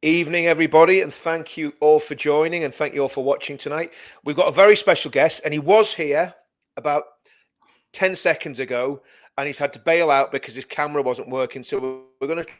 Evening, everybody, and thank you all for joining, and thank you all for watching tonight. We've got a very special guest, and he was here about 10 seconds ago, and he's had to bail out because his camera wasn't working. So we're going to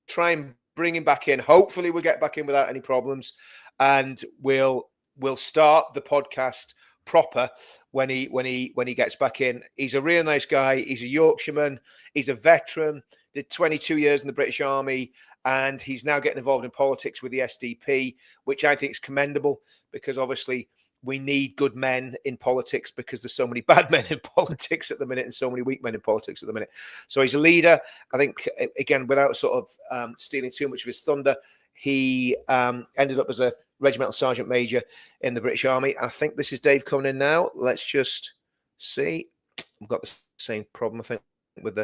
try and bring him back in. Hopefully, we'll get back in without any problems, and we'll start the podcast proper when he gets back in. He's a real nice guy. He's a Yorkshireman. He's a veteran. Did 22 years in the British Army, and he's now getting involved in politics with the SDP, which I think is commendable because obviously we need good men in politics because there's so many bad men in politics at the minute and so many weak men in politics at the minute. So he's a leader. I think, again, without sort of stealing too much of his thunder, he ended up as a regimental sergeant major in the British Army. I think this is Dave coming in now. Let's just see. We've got the same problem, I think, with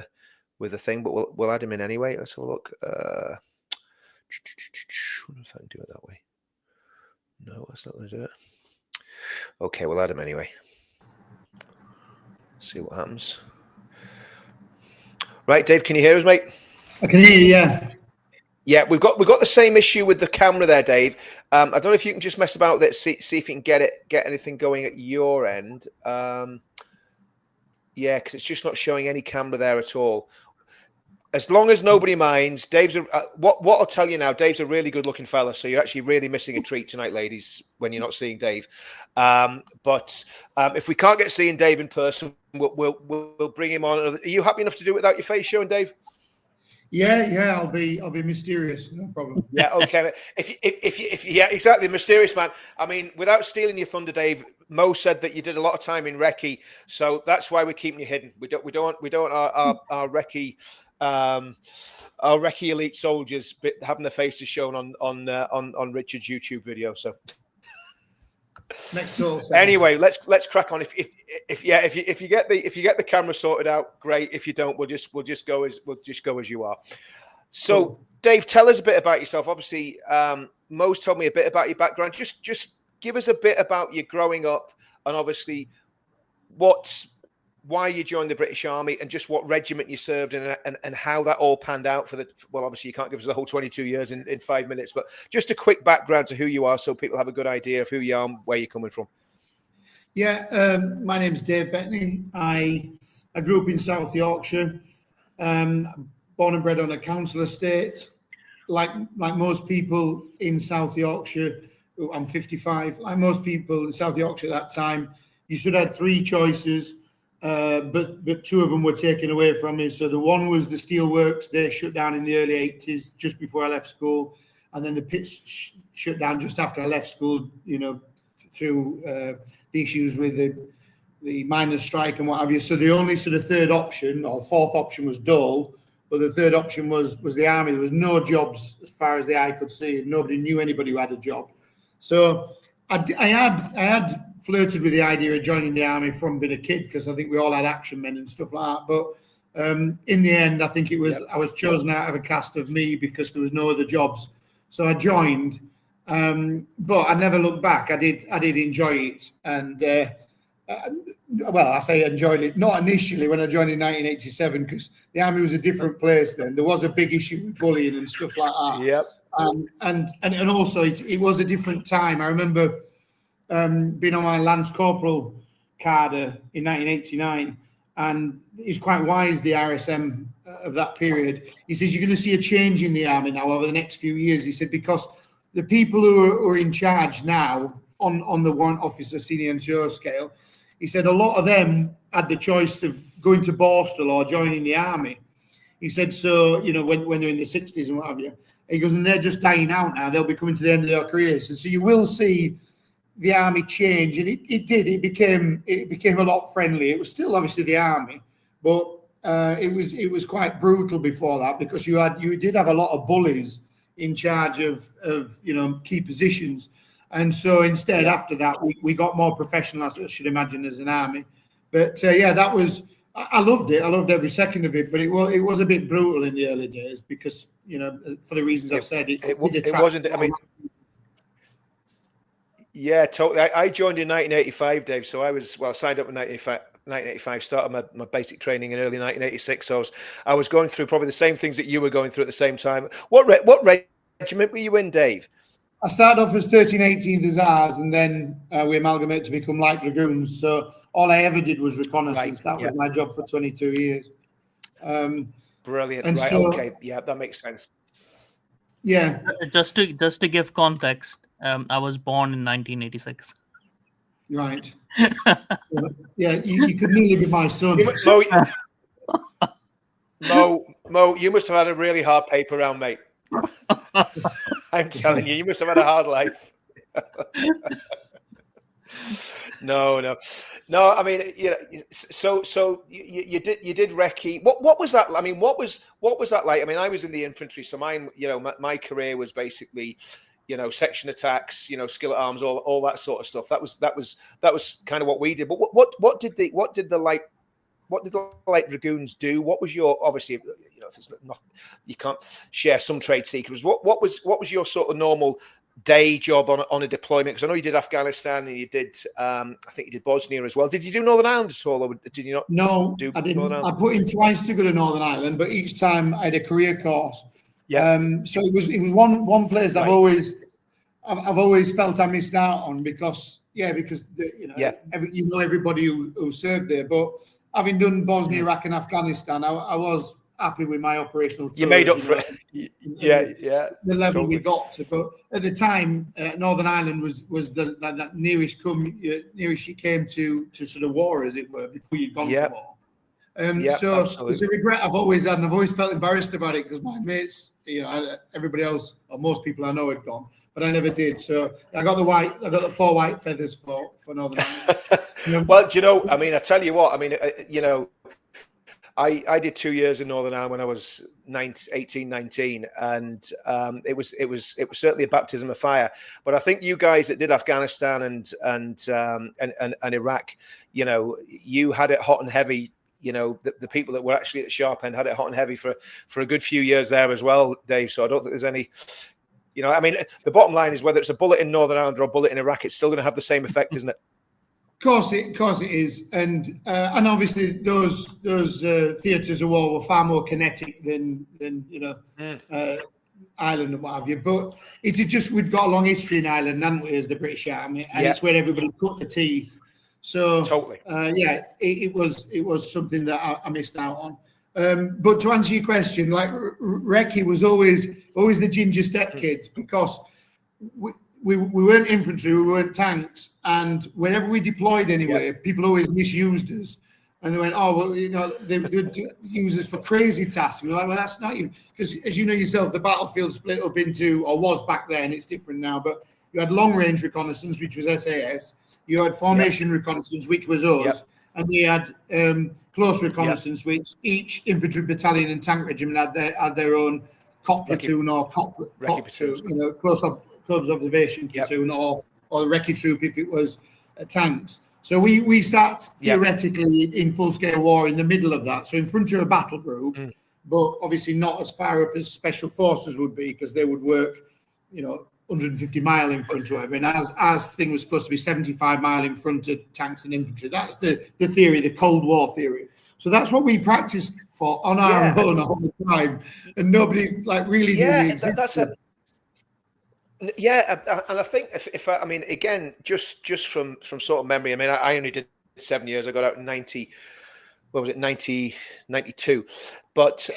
the thing, but we'll add him in anyway. Let's have a look. What if I can do it that way? No, that's not going to do it. Okay, we'll add him anyway. See what happens. Right, Dave, can you hear us, mate? I can hear you, yeah. Yeah, we've got the same issue with the camera there, Dave. I don't know if you can just mess about with it, see if you can get anything going at your end. Yeah, because it's just not showing any camera there at all. As long as nobody minds, Dave's what I'll tell you now. Dave's a really good-looking fella, so you're actually really missing a treat tonight, ladies, when you're not seeing Dave. But if we can't get seeing Dave in person, we'll bring him on. Are you happy enough to do it without your face showing, Dave? Yeah, I'll be mysterious, no problem. Yeah, okay. If yeah, exactly, mysterious man. I mean, without stealing your thunder, Dave, Mo said that you did a lot of time in recce, so that's why we're keeping you hidden. We don't want our recce elite soldiers having their faces shown on Richard's YouTube video. So next door. Anyway, let's crack on. If you get the camera sorted out, great. If you don't, we'll just go as you are. So, cool. Dave, tell us a bit about yourself. Obviously, Mo's told me a bit about your background. Just give us a bit about you growing up, and obviously why you joined the British Army and just what regiment you served in and how that all panned out well, obviously you can't give us the whole 22 years in 5 minutes, but just a quick background to who you are so people have a good idea of who you are and where you're coming from. Yeah, my name's Dave Bettney. I grew up in South Yorkshire, born and bred on a council estate. Like most people in South Yorkshire, I'm 55, like most people in South Yorkshire at that time, you should have 3 choices. But 2 of them were taken away from me. So the one was the steelworks. They shut down in the early 80s, just before I left school. And then the pits shut down just after I left school, through the issues with the miners' strike and what have you. So the only sort of 3rd option or 4th option was Dole. But the 3rd option was the army. There was no jobs as far as the eye could see. Nobody knew anybody who had a job. So I had flirted with the idea of joining the army from being a kid because I think we all had action men and stuff like that. But in the end, I think it was I was chosen out of a cast of me because there was no other jobs. So I joined, but I never looked back. I did enjoy it, and well, I say enjoyed it. Not initially when I joined in 1987 because the army was a different place then. There was a big issue with bullying and stuff like that. Yep. And also it was a different time. I remember being on my Lance Corporal card in 1989, and he's quite wise, the RSM of that period. He says, you're going to see a change in the army now over the next few years. He said, because the people who are in charge now on the warrant officer senior NCO scale, he said a lot of them had the choice of going to Borstal or joining the army. He said, so, when they're in the 60s and what have you, he goes, and they're just dying out now. They'll be coming to the end of their careers. And so you will see the army change, and it did. It became a lot friendly. It was still obviously the army, but it was quite brutal before that because you did have a lot of bullies in charge of key positions, and so instead after that we got more professional, as I should imagine, as an army. But that was I loved it. I loved every second of it, but it was a bit brutal in the early days because for the reasons I've said, it wasn't. I mean. Yeah, totally. I joined in 1985, Dave. So I signed up in 1985, started my basic training in early 1986. So I was going through probably the same things that you were going through at the same time. What regiment were you in, Dave? I started off as 13, 18 Hussars, and then we amalgamated to become Light Dragoons. So all I ever did was reconnaissance. That was my job for 22 years. Brilliant. And right. so, okay. Yeah, that makes sense. Yeah. Just to give context, I was born in 1986. Right. Yeah, you could nearly be my son. Mo, you must have had a really hard paper round, mate. I'm telling you, you must have had a hard life. No. I mean, you know, so you did recce. What was that? I mean, what was that like? I mean, I was in the infantry, so mine, you know, my career was basically, you know, section attacks, you know, skillet arms, all that sort of stuff. That was kind of what we did. But what did the Light Dragoons do? What was your, obviously, you know, if it's not, you can't share some trade secrets. What was your sort of normal day job on a deployment? Because I know you did Afghanistan and you did, I think you did Bosnia as well. Did you do Northern Ireland at all, or did you not? No, I didn't. I put in twice to go to Northern Ireland, but each time I had a career course. Yeah. So it was one place I've always felt I missed out on because everybody who served there. But having done Bosnia, Iraq, and Afghanistan, I was happy with my operational tours. You made up for it. Yeah. The level we got to, but at the time, Northern Ireland was the nearest you came to sort of war, as it were, before you'd gone to war. So absolutely. It's a regret I've always had, and I've always felt embarrassed about it because my mates, you know, everybody else or most people I know had gone, but I never did. So I got the 4 white feathers for Northern Ireland. Well, do you know, I mean, I tell you what, I mean, you know, I did 2 years in Northern Ireland when I was 18, 19, and it was certainly a baptism of fire. But I think you guys that did Afghanistan and Iraq, you know, you had it hot and heavy. You know, the people that were actually at the sharp end had it hot and heavy for a good few years there as well, Dave. So I don't think there's any, you know, I mean, the bottom line is whether it's a bullet in Northern Ireland or a bullet in Iraq, it's still going to have the same effect, isn't it? Of course it is, and obviously those theatres of war were far more kinetic than you know Ireland and what have you. But it's just we've got a long history in Ireland, haven't we, as the British Army, and it's where everybody cut the teeth. So totally, it was something that I missed out on. But to answer your question, like recce was always the ginger step kids because we weren't infantry, we weren't tanks, and whenever we deployed anywhere, people always misused us. And they went, oh, well, you know, they would use us for crazy tasks. We're like, well, that's not you. Because as you know yourself, the battlefield split up into, or was back then, it's different now, but you had long-range reconnaissance, which was SAS. You had formation reconnaissance, which was us. And we had close reconnaissance, which each infantry battalion and tank regiment had their own COP platoon or COP platoon, you know, close observation platoon or the recce troop if it was tanks. So we sat theoretically in full-scale war in the middle of that, so in front of a battle group, but obviously not as far up as special forces would be because they would work, you know, 150 mile in front of whatever. And as thing was supposed to be 75 mile in front of tanks and infantry. That's the theory, the Cold War theory. So that's what we practiced for on our own all the time, and nobody like really knew the existence. And I think if I mean, again, just from sort of memory, I mean, I only did 7 years. I got out in 92. But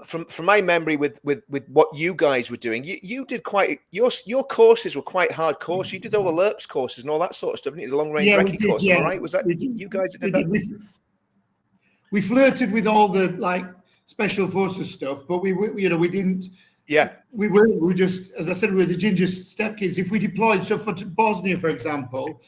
from my memory with what you guys were doing, you did quite, your courses were quite hard courses. You did all the LERPS courses and all that sort of stuff, didn't you? The long range recce course, am I right? Was that you guys that did that? We flirted with all the like special forces stuff, but we didn't. Yeah, we were just, as I said, we were the ginger step kids. If we deployed, so for Bosnia, for example,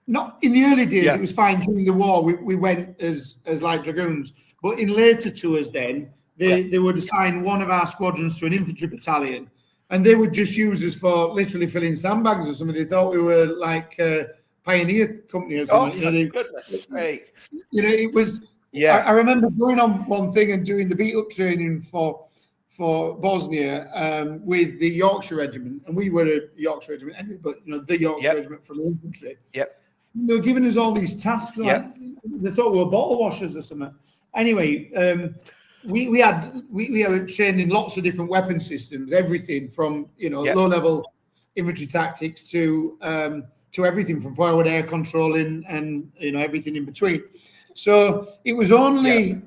not in the early days, it was fine. During the war, we went as Light Dragoons, but in later tours, then they would assign one of our squadrons to an infantry battalion, and they would just use us for literally filling sandbags or something. They thought we were like pioneer company or something. Oh, goodness sake! You know, it was. I remember going on one thing and doing the beat up training for Bosnia with the Yorkshire Regiment, and we were a Yorkshire Regiment anyway, but you know, the Yorkshire Regiment from the infantry. They were giving us all these tasks. Like, they thought we were bottle washers or something. Anyway, we were trained in lots of different weapon systems, everything from low level infantry tactics to everything from forward air controlling and everything in between. So it was only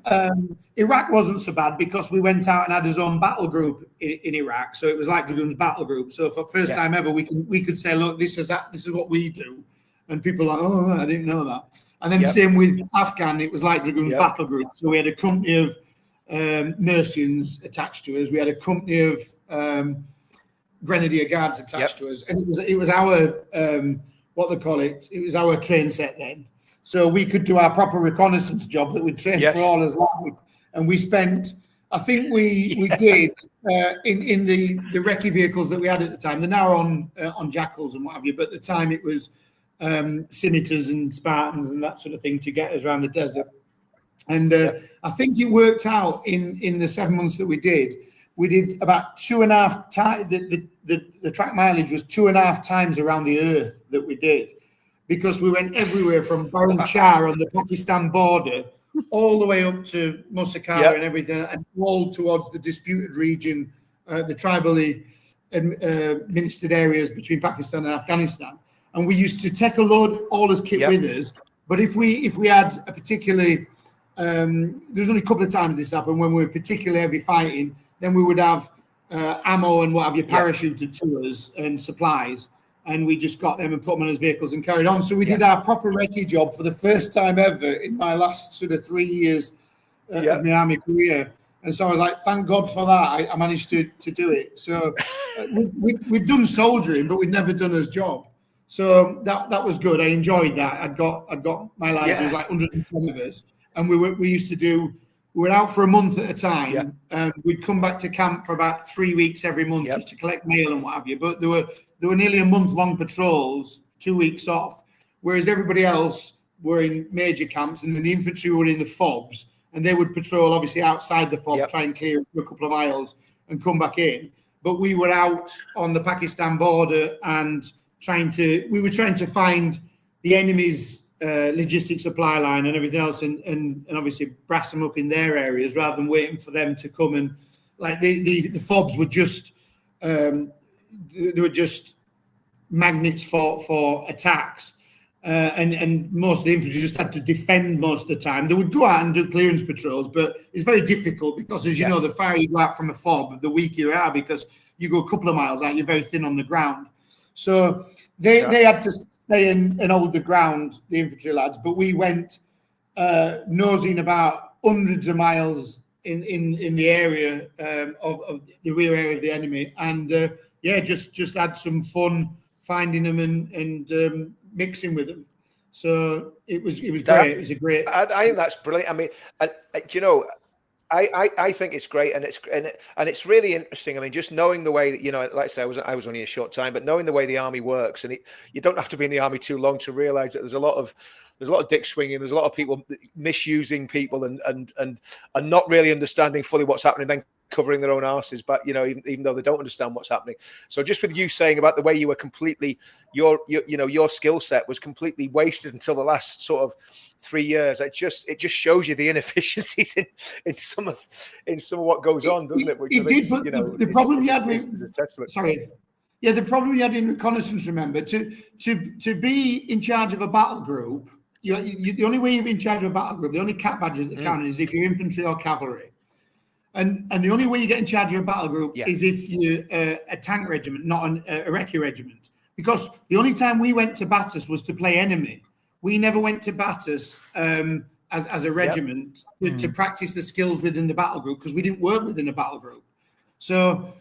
Iraq wasn't so bad because we went out and had his own battle group in Iraq. So it was like Dragoons battle group. So for the first time ever, we could say, look, this is what we do, and people are like, oh, I didn't know that. And then same with Afghan, it was like Dragoons battle group. So we had a company of Mercians attached to us. We had a company of Grenadier Guards attached to us, and it was our what they call it. It was our train set then. So we could do our proper reconnaissance job that we trained for all as life. And we spent, I think we did in the recce vehicles that we had at the time. They're now on Jackals and what have you, but at the time it was scimitars and Spartans and that sort of thing to get us around the desert. And I think it worked out in the 7 months that we did. We did about 2.5 times. The track mileage was 2.5 times around the earth that we did, because we went everywhere from Barum Char on the Pakistan border all the way up to Musakara and everything, and all towards the disputed region, the tribally administered areas between Pakistan and Afghanistan. And we used to take a load all as kit with us. But if we had a particularly, there's only a couple of times this happened when we were particularly heavy fighting, then we would have ammo and what have you parachuted to us and supplies. And we just got them and put them on his vehicles and carried on. So we did our proper recce job for the first time ever in my last sort of 3 years of my army career. And so I was like, thank God for that. I managed to do it. So we'd done soldiering, but we'd never done his job. So that was good. I enjoyed that. I'd got my lads. There was like 120 of us, and we were out for a month at a time. And we'd come back to camp for about 3 weeks every month just to collect mail and what have you. But there were nearly a month-long patrols, 2 weeks off, whereas everybody else were in major camps, and then the infantry were in the FOBs, and they would patrol obviously outside the FOB, try and clear a couple of miles and come back in. But we were out on the Pakistan border and we were trying to find the enemy's logistics supply line and everything else, and obviously brass them up in their areas rather than waiting for them to come. And like the FOBs were just they were just magnets for attacks, and most of the infantry just had to defend most of the time. They would go out and do clearance patrols, but it's very difficult because, as you know, the fire you go out from a FOB, the weaker you are, because you go a couple of miles out, you're very thin on the ground. So they had to stay and hold the ground, the infantry lads, but we went nosing about hundreds of miles in the area of the rear area of the enemy, and just had some fun finding them and mixing with them. So it was great. It was a great. I think that's brilliant. I mean, I think it's great, and it's really interesting. I mean, just knowing the way that, like I say, I was only a short time, but knowing the way the army works, and you don't have to be in the army too long to realise that there's a lot of dick swinging. There's a lot of people misusing people and not really understanding fully what's happening, then covering their own arses, but even though they don't understand what's happening. So just with you saying about the way you were completely, your skill set was completely wasted until the last sort of 3 years, it just shows you the inefficiencies in some of what goes on, doesn't it? Which it did, but the problem you had the problem you had in reconnaissance, remember, to be in charge of a battle group, the only way you're in charge of a battle group, the only cap badges that count is if you're infantry or cavalry. And the only way you get in charge of a battle group is if you're a tank regiment, not a recce regiment. Because the only time we went to Battus was to play enemy. We never went to Battus as a regiment to practice the skills within the battle group, because we didn't work within a battle group. So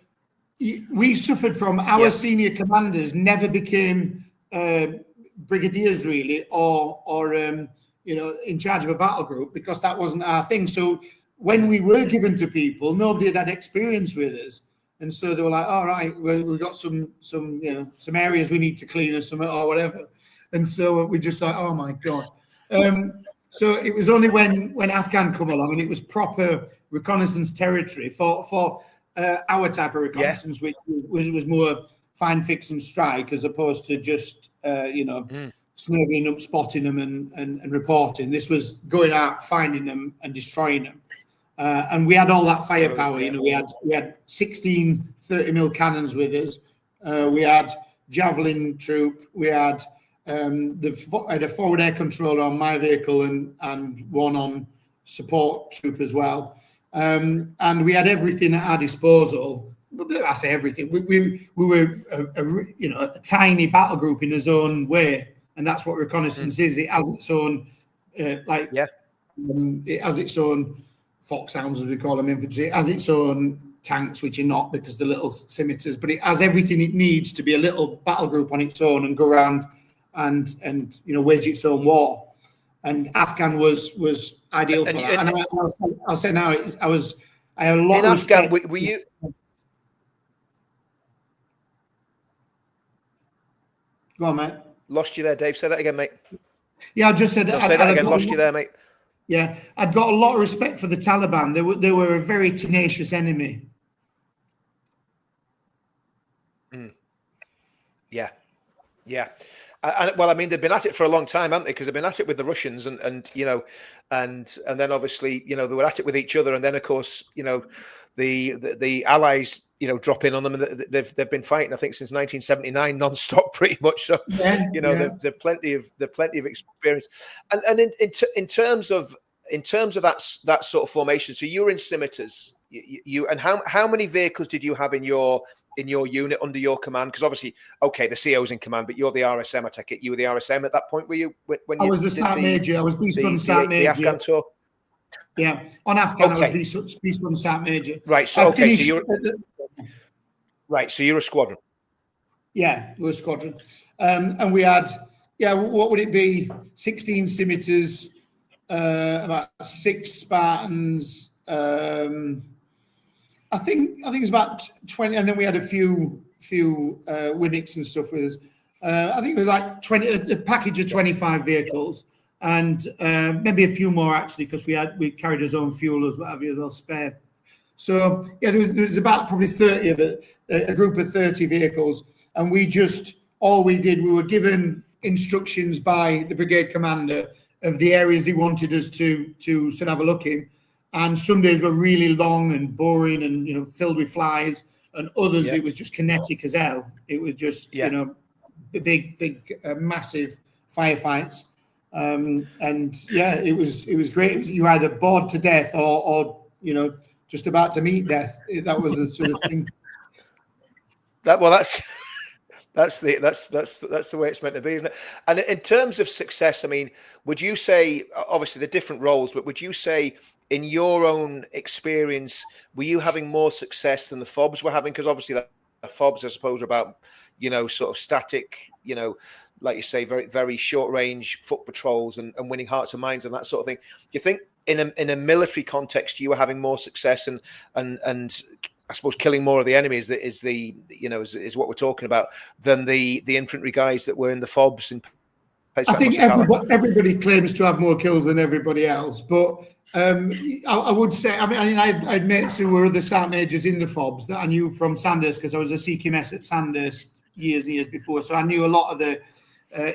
we suffered from our senior commanders never became brigadiers really, or in charge of a battle group, because that wasn't our thing. So when we were given to people, nobody had experience with us, and so they were like, "All right, well, we've got some areas we need to clean or whatever," and so we just like, "Oh my god." So it was only when Afghan come along, and it was proper reconnaissance territory for our type of reconnaissance, which was more find, fix, and strike, as opposed to just snuggling up, spotting them, and reporting. This was going out, finding them, and destroying them. And we had all that firepower. Yeah. We had 16 30mm cannons with us. We had javelin troop. We had I had a forward air controller on my vehicle and one on support troop as well. And we had everything at our disposal. I say everything. We were a tiny battle group in its own way, and that's what reconnaissance is. It has its own it has its own foxhounds, as we call them, infantry. It has its own tanks, which are not because they're little scimitars, but it has everything it needs to be a little battle group on its own and go around and wage its own war. And Afghan was ideal for that. And I'll say now, I had a lot of Afghan. respect. Were you? Go on, mate. Lost you there, Dave. Say that again, mate. Yeah, I just said. No, say that again. Lost you there, mate. Yeah, I'd got a lot of respect for the Taliban. They were a very tenacious enemy. Yeah. Well, I mean, they've been at it for a long time, haven't they? Because they've been at it with the Russians, and then obviously, they were at it with each other, and then of course, the Allies, drop in on them, and they've been fighting, I think, since 1979, non-stop, pretty much. So, they've plenty of experience, and in terms of that sort of formation. So you were in scimitars, you and how many vehicles did you have in your unit under your command? Because obviously, okay, the CO's in command, but you're the RSM. I take it you were the RSM at that point. Were you when I you was the Sat Major. I was Beast Gun Sat Major. The Afghan tour. Yeah, on Afghan, Okay. I was Beast Gun Sat Major. Right. So okay, so you're right. So you're a squadron. Yeah, we were a squadron, and we had what would it be? 16 scimitars, about 6 Spartans. I think it's about 20, and then we had a few Winnipes and stuff with us. I think it was like 20, a package of 25 vehicles, and maybe a few more actually, because we carried our own fuel as well spare. So yeah, there was about probably 30 of it, a group of 30 vehicles, and we were given instructions by the brigade commander of the areas he wanted us to sort of have a look in. And some days were really long and boring and filled with flies, and others it was just kinetic as hell. It was just big massive firefights, and it was great. You were either bored to death or just about to meet death. That was the sort of thing. That's the way it's meant to be, isn't it? And in terms of success, I mean, would you say, obviously the different roles, but would you say, in your own experience, were you having more success than the FOBs were having? Because obviously the FOBs, I suppose, are about, sort of static, like you say, very, very short range foot patrols and winning hearts and minds and that sort of thing. Do you think in a military context, you were having more success and I suppose killing more of the enemies is what we're talking about than the infantry guys that were in the FOBs? I think everybody claims to have more kills than everybody else, but I would say, I had mates who were other Sat Majors in the FOBs that I knew from Sandhurst, because I was a CQMS at Sandhurst years and years before, so I knew a lot of the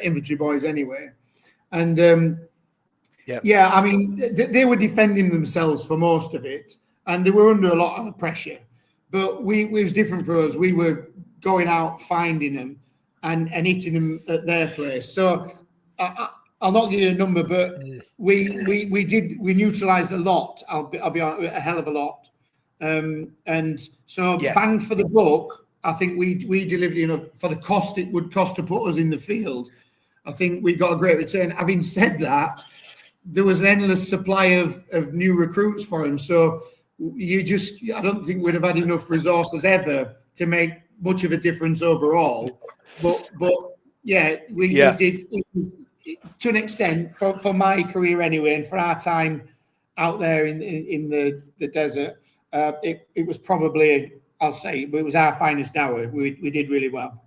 infantry boys anyway. And they were defending themselves for most of it, and they were under a lot of pressure. But it was different for us. We were going out, finding them, and hitting them at their place. So I'll not give you a number, but we neutralised a lot. I'll be honest, a hell of a lot. And so bang for the buck, I think we delivered. For the cost it would cost to put us in the field, I think we got a great return. Having said that, there was an endless supply of new recruits for him. So I don't think we'd have had enough resources ever to make much of a difference overall. But we did. To an extent, for my career anyway, and for our time out there in the desert, it was probably, I'll say, it was our finest hour. We did really well.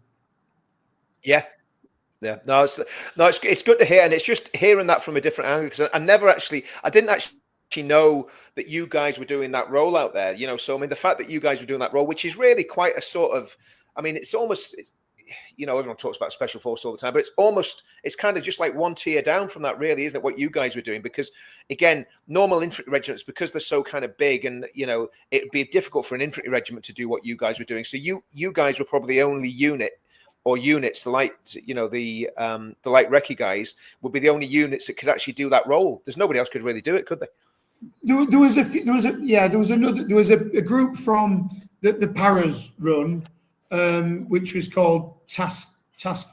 Yeah. No, it's good to hear, and it's just hearing that from a different angle, because I didn't actually know that you guys were doing that role out there. So I mean, the fact that you guys were doing that role, which is really quite a sort of, I mean, it's almost you know, everyone talks about special force all the time, but it's kind of just like one tier down from that, really, isn't it? What you guys were doing, because again, normal infantry regiments, because they're so kind of big, and you know, it'd be difficult for an infantry regiment to do what you guys were doing. So you guys were probably the only unit or units, the light, you know, the light recce guys would be the only units that could actually do that role. There's nobody else could really do it, could they? There was a group from the Paras run, which was called Task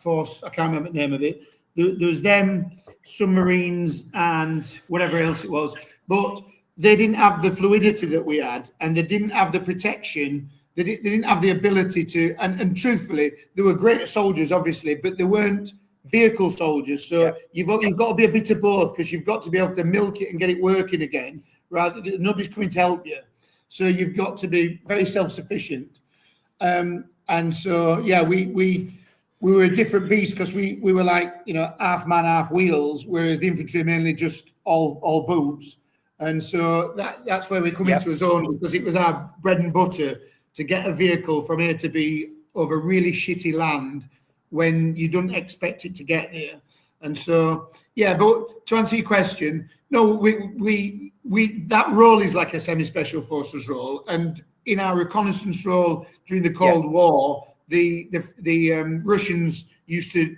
Force. I can't remember the name of it. There was them, submarines, and whatever else it was. But they didn't have the fluidity that we had, and they didn't have the protection. They didn't have the ability to. And truthfully, they were great soldiers, obviously, but they weren't vehicle soldiers. So you've got to be a bit of both, because you've got to be able to milk it and get it working again. Rather, nobody's coming to help you. So you've got to be very self-sufficient. And so, yeah, we were a different beast, because we were like, you know, half man, half wheels, whereas the infantry mainly just all boots. And so that's where we come into a zone, because it was our bread and butter to get a vehicle from A to B over really shitty land when you don't expect it to get there. And so, yeah, but to answer your question, no, we that role is like a semi-special forces role. And in our reconnaissance role during the Cold War, the Russians used to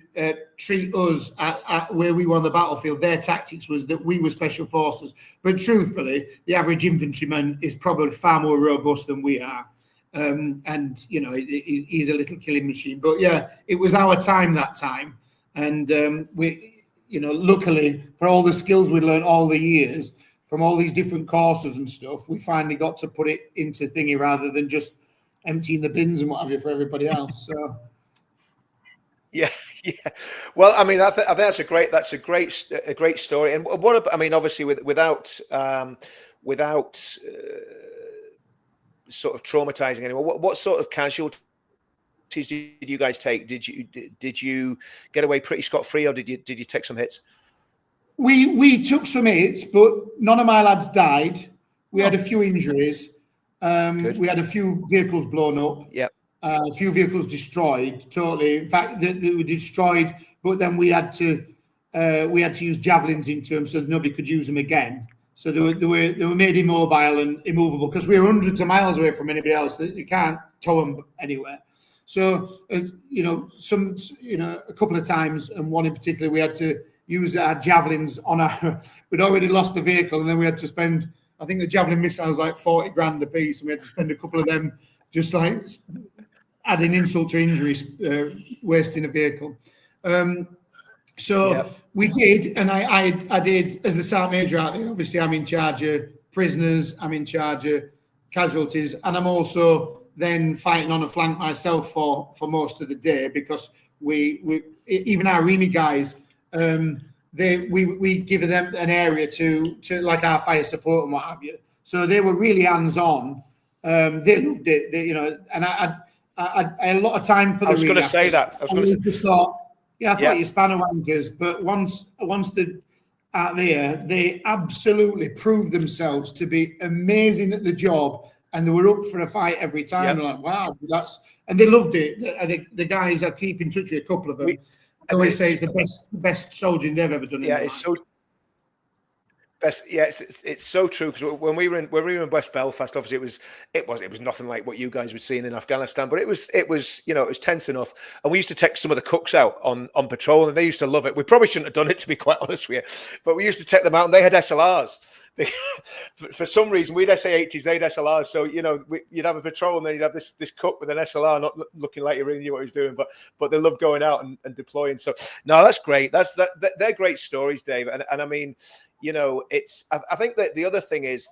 treat us at where we were on the battlefield. Their tactics was that we were special forces. But truthfully, the average infantryman is probably far more robust than we are. And, you know, he's a little killing machine. But, yeah, it was our time that time. And we, you know, luckily, for all the skills we learned all the years from all these different courses and stuff, we finally got to put it into thingy rather than just emptying the bins and what have you for everybody else. So, yeah. Well, I mean, I think that's a great story. And what I mean, obviously, without sort of traumatizing anyone, what sort of casualties did you guys take? Did you get away pretty scot-free, or did you take some hits? We took some hits, but none of my lads died. We had a few injuries. We had a few vehicles blown up. Yeah. A few vehicles destroyed totally. In fact, they were destroyed, but then we had to use javelins into them so that nobody could use them again. So they were made immobile and immovable, because we were hundreds of miles away from anybody else. You can't tow them anywhere. So you know, a couple of times, and one in particular, we had to use our javelins on our. We'd already lost the vehicle, and then we had to spend. I think the javelin missile was like 40 grand a piece, and we had to spend a couple of them just like adding insult to injuries, wasting a vehicle. We did, and I did as the sergeant major out there. Obviously, I'm in charge of prisoners, I'm in charge of casualties, and I'm also then fighting on a flank myself for most of the day, because we even our REMI guys, we give them an area to like our fire support and what have you. So they were really hands-on. They loved it, and I had a lot of time for the. I was going to say that. I just thought, I thought you spanner wankers, but once they're out there, they absolutely proved themselves to be amazing at the job, and they were up for a fight every time. Yep. They're like, wow, and they loved it. I think the guys, I keep in touch with a couple of them. I always say it's the best soldiering they've ever done. Yeah, it's so. Yeah, it's so true, because when we were in West Belfast, obviously it was nothing like what you guys were seeing in Afghanistan, but it was tense enough, and we used to take some of the cooks out on patrol, and they used to love it. We probably shouldn't have done it, to be quite honest with you, but we used to take them out, and they had SLRs. For some reason, we'd SA-80s, they'd SLRs. So you'd have a patrol, and then you'd have this cook with an SLR, not looking like you really knew what he was doing, but they love going out and deploying. So no, that's great. They're great stories, Dave, and I mean. I think that the other thing is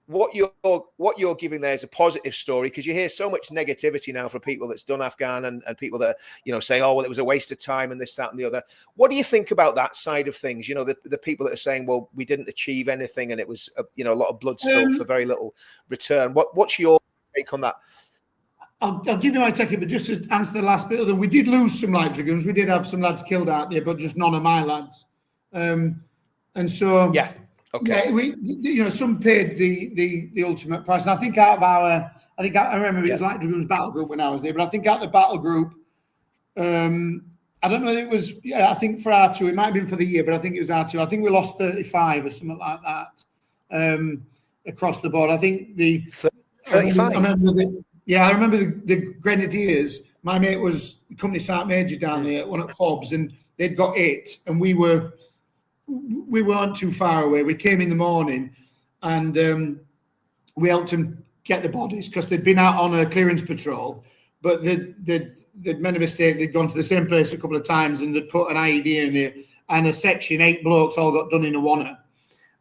what you're giving there is a positive story, because you hear so much negativity now from people that's done Afghan and people that saying, oh well, it was a waste of time and this, that, and the other. What do you think about that side of things? The people that are saying, well, we didn't achieve anything and it was a lot of blood spilled for very little return. What's your take on that? I'll give you my take, but just to answer the last bit of them, we did lose some light dragoons. We did have some lads killed out there, but just none of my lads. And so, some paid the ultimate price. And I think I remember it was Light Dragoons Battle Group when I was there, but I think out the battle group, I don't know if it was, I think for R2, it might have been for the year, but I think it was R2. I think we lost 35 or something like that across the board. I think 35. I remember the Grenadiers. My mate was company sergeant major down there, one at Forbes, and they'd got 8, and we weren't too far away. We came in the morning, and we helped them get the bodies because they'd been out on a clearance patrol, but they'd made a mistake. They'd gone to the same place a couple of times, and they'd put an IED in there, and a section, 8 blokes all got done in a wanna.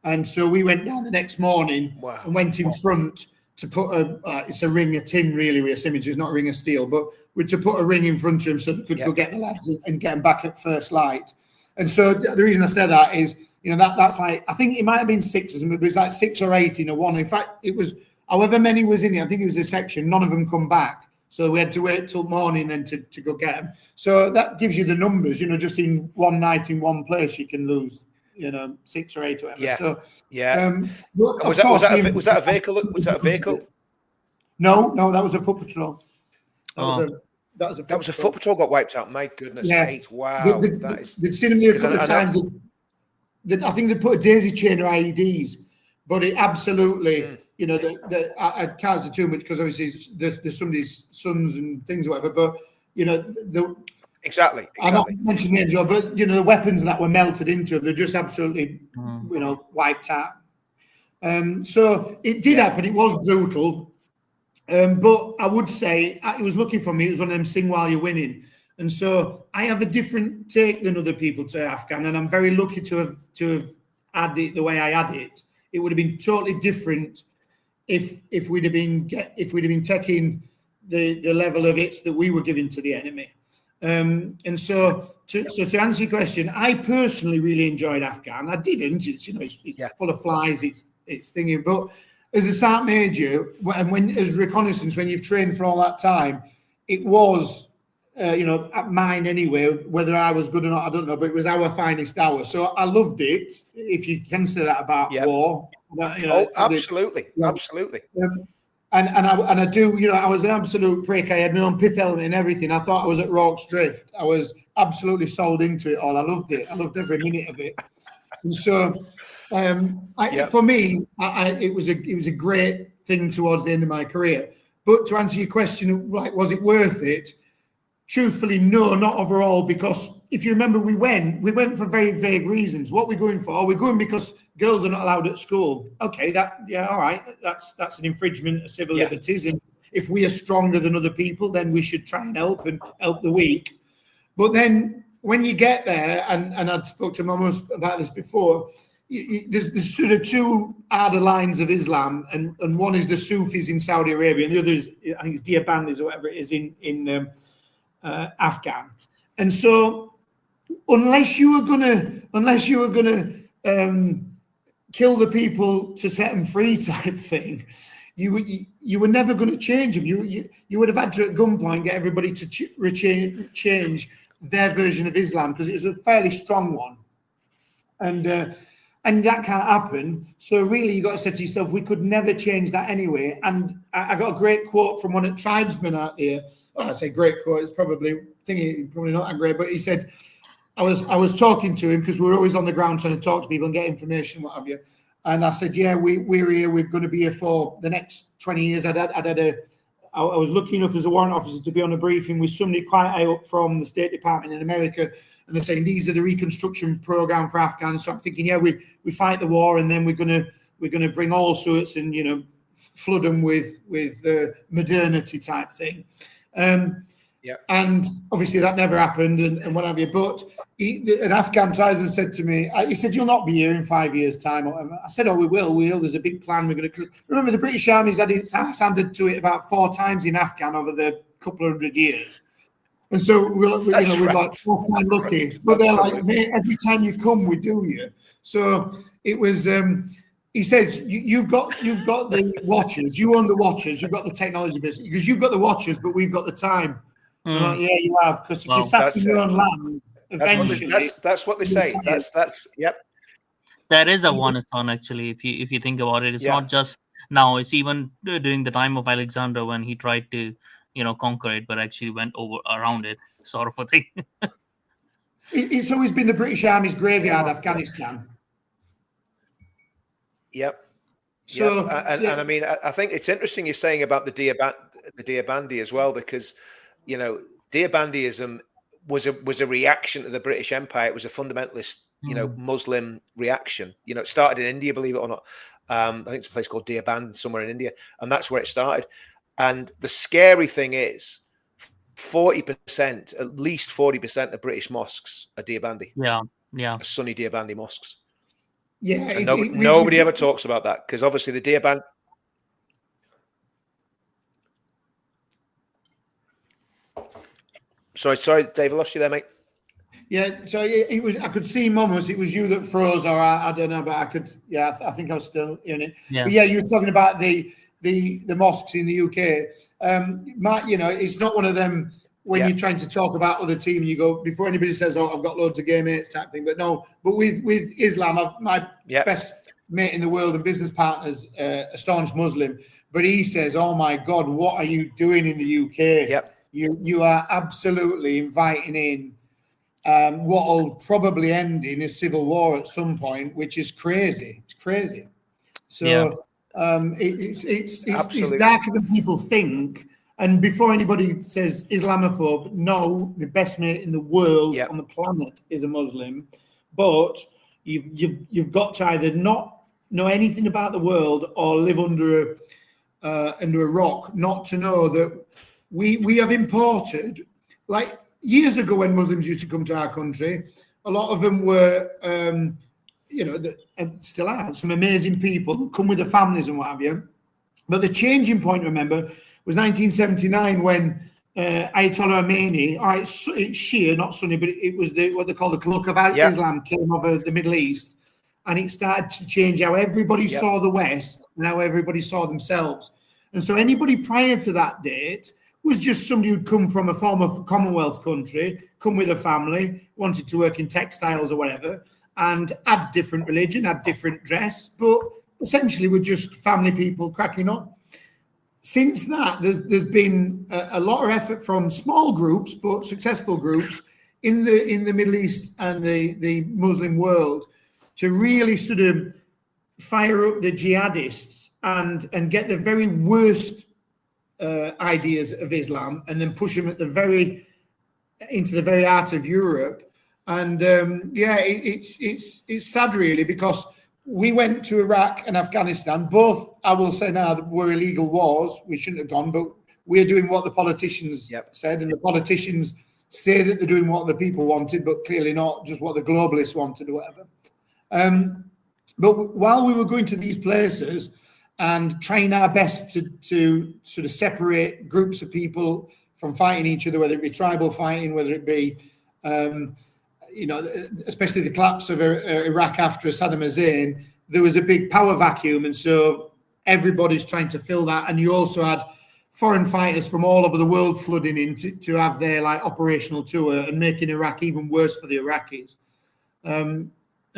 And so we went down the next morning and went in front to put it's a ring of tin, really, with a symmetry. It's not a ring of steel, but we're to put a ring in front of them so they could go get the lads and get them back at first light. And so the reason I said that is, that's like, I think it might have been 6 or something, but it was like 6 or 8 in a one. In fact, it was however many was in it. I think it was a section. None of them come back. So we had to wait till morning then to go get them. So that gives you the numbers, just in one night in one place, you can lose, 6 or 8 or whatever. Yeah. So, was that a vehicle? Was that a vehicle? No, that was a foot patrol. That was a foot patrol got wiped out. My goodness, 8. Wow. They'd seen them there a couple of times. I think they put a daisy chain or IEDs, but it absolutely, I can't say too much because obviously there's somebody's sons and things or whatever, but, Exactly. I'm not mentioning names, but, the weapons that were melted into them, they're just absolutely, wiped out. So it did happen. It was brutal. But I would say it was lucky for me. It was one of them sing while you're winning. And so I have a different take than other people to Afghan, and I'm very lucky to have had it the way I had it. It would have been totally different if we'd have been taking the level of hits that we were giving to the enemy. And so to answer your question, I personally really enjoyed Afghan. I didn't. It's full of flies. It's thinking, but as a sergeant major, and as reconnaissance, when you've trained for all that time, it was. At mine anyway, whether I was good or not, I don't know, but it was our finest hour. So I loved it, if you can say that about war. Absolutely. Absolutely. And I do, I was an absolute prick. I had my own pith helmet and everything. I thought I was at Rorke's Drift. I was absolutely sold into it all. I loved it. I loved every minute of it. And so, for me, it was a great thing towards the end of my career. But to answer your question, like, was it worth it? Truthfully, no, not overall, because if you remember, we went for very vague reasons. What we're going for? We're going because girls are not allowed at school. Okay, all right. That's an infringement of civil liberties. And if we are stronger than other people, then we should try and help the weak. But then when you get there, and I'd spoke to Mamos about this before, there's sort of 2 harder lines of Islam, and one is the Sufis in Saudi Arabia, and the other is, I think it's Deobandis or whatever it is in Afghan. And so unless you were gonna kill the people to set them free type thing, you were never going to change them. You would have had to at gunpoint get everybody to change their version of Islam, because it was a fairly strong one, and that can't happen. So really, you got to say to yourself, we could never change that anyway. And I got a great quote from one of the tribesmen out there. Well, I say great quote, it's probably not that great, but he said, I was talking to him because we're always on the ground trying to talk to people and get information, what have you. And I said, yeah, we're here, we're going to be here for the next 20 years. I was lucky enough as a warrant officer to be on a briefing with somebody quite high up from the State Department in America, and they're saying these are the reconstruction program for Afghans. So I'm thinking, yeah, we fight the war, and then we're gonna bring all sorts and flood them with modernity type thing. And obviously that never happened, and what have you. But an Afghan tribesman said to me, he said, "You'll not be here in 5 years' time." Or whatever. I said, "Oh, we will. There's a big plan. We're going to." Remember, the British Army's had its ass handed to it about 4 times in Afghan over the couple of 100 years. And so we're like, "Oh, I'm lucky." But they're like, "Mate, every time you come, we do you." So it was. He says, "You've got the watchers. You own the watchers. You've got the technology business because you've got the watchers, but we've got the time." Like, yeah, you have, because if you sat in your own land, eventually that's what they say. That's yep. There is a onus on, actually, if you think about it. It's not just now. It's even during the time of Alexander, when he tried to, conquer it, but actually went around it, sort of a thing. It's always been the British Army's graveyard, Afghanistan. Yep. So, and I mean, I think it's interesting you're saying about the Deobandi as well, because Deobandism was a reaction to the British Empire. It was a fundamentalist, Muslim reaction. It started in India, believe it or not. I think it's a place called Deoband somewhere in India, and that's where it started. And the scary thing is, 40%, at least 40% of British mosques are Deobandi. Yeah. Sunni Deobandi mosques. Yeah, and nobody ever talks about that, because obviously the Deoband. Sorry, Dave, I lost you there, mate. Yeah, so it was. I could see, Mummus, it was you that froze, or I don't know, but I could. Yeah, I think I was still in it. Yeah. But yeah, you were talking about the mosques in the UK. It's not one of them when you're trying to talk about other team, you go before anybody says, "Oh, I've got loads of gay mates," type thing. But no, but with Islam, my best mate in the world and business partners, a staunch Muslim, but he says, "Oh my God, what are you doing in the UK? Yep. You are absolutely inviting in what will probably end in a civil war at some point, which is crazy. It's crazy." So it's darker than people think. And before anybody says Islamophobe, no, the best mate in the world on the planet is a Muslim. But you've got to either not know anything about the world or live under a rock not to know that we have imported, like years ago when Muslims used to come to our country, a lot of them were, and still are, some amazing people who come with their families and what have you. But the changing point, remember, was 1979 when Ayatollah Khomeini, it's Shia, not Sunni, but it was what they call the Cloak of Islam, came over the Middle East, and it started to change how everybody saw the West and how everybody saw themselves. And so anybody prior to that date was just somebody who'd come from a former Commonwealth country, come with a family, wanted to work in textiles or whatever, and had different religion, had different dress, but essentially were just family people cracking on. Since that, there's been a lot of effort from small groups, but successful groups in the Middle East and the Muslim world to really sort of fire up the jihadists and get the very worst ideas of Islam and then push them into the very heart of Europe. And it's sad really, because we went to Iraq and Afghanistan. Both, I will say now, were illegal wars. We shouldn't have gone, but we're doing what the politicians said, and the politicians say that they're doing what the people wanted, but clearly not just what the globalists wanted or whatever. But while we were going to these places and trying our best to sort of separate groups of people from fighting each other, whether it be tribal fighting, whether it be especially the collapse of Iraq after Saddam Hussein, there was a big power vacuum. And so everybody's trying to fill that. And you also had foreign fighters from all over the world flooding in to have their operational tour and making Iraq even worse for the Iraqis. And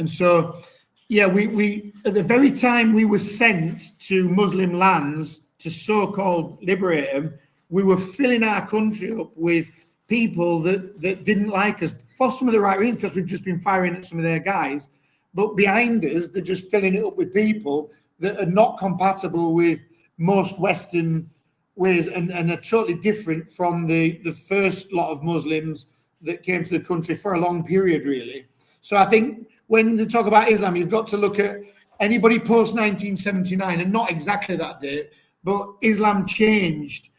so, we at the very time we were sent to Muslim lands to so-called liberate them, we were filling our country up with people that didn't like us for some of the right reasons, because we've just been firing at some of their guys. But behind us, they're just filling it up with people that are not compatible with most Western ways and are totally different from the first lot of Muslims that came to the country for a long period, really. So I think when they talk about Islam, you've got to look at anybody post 1979, and not exactly that date, but Islam changed.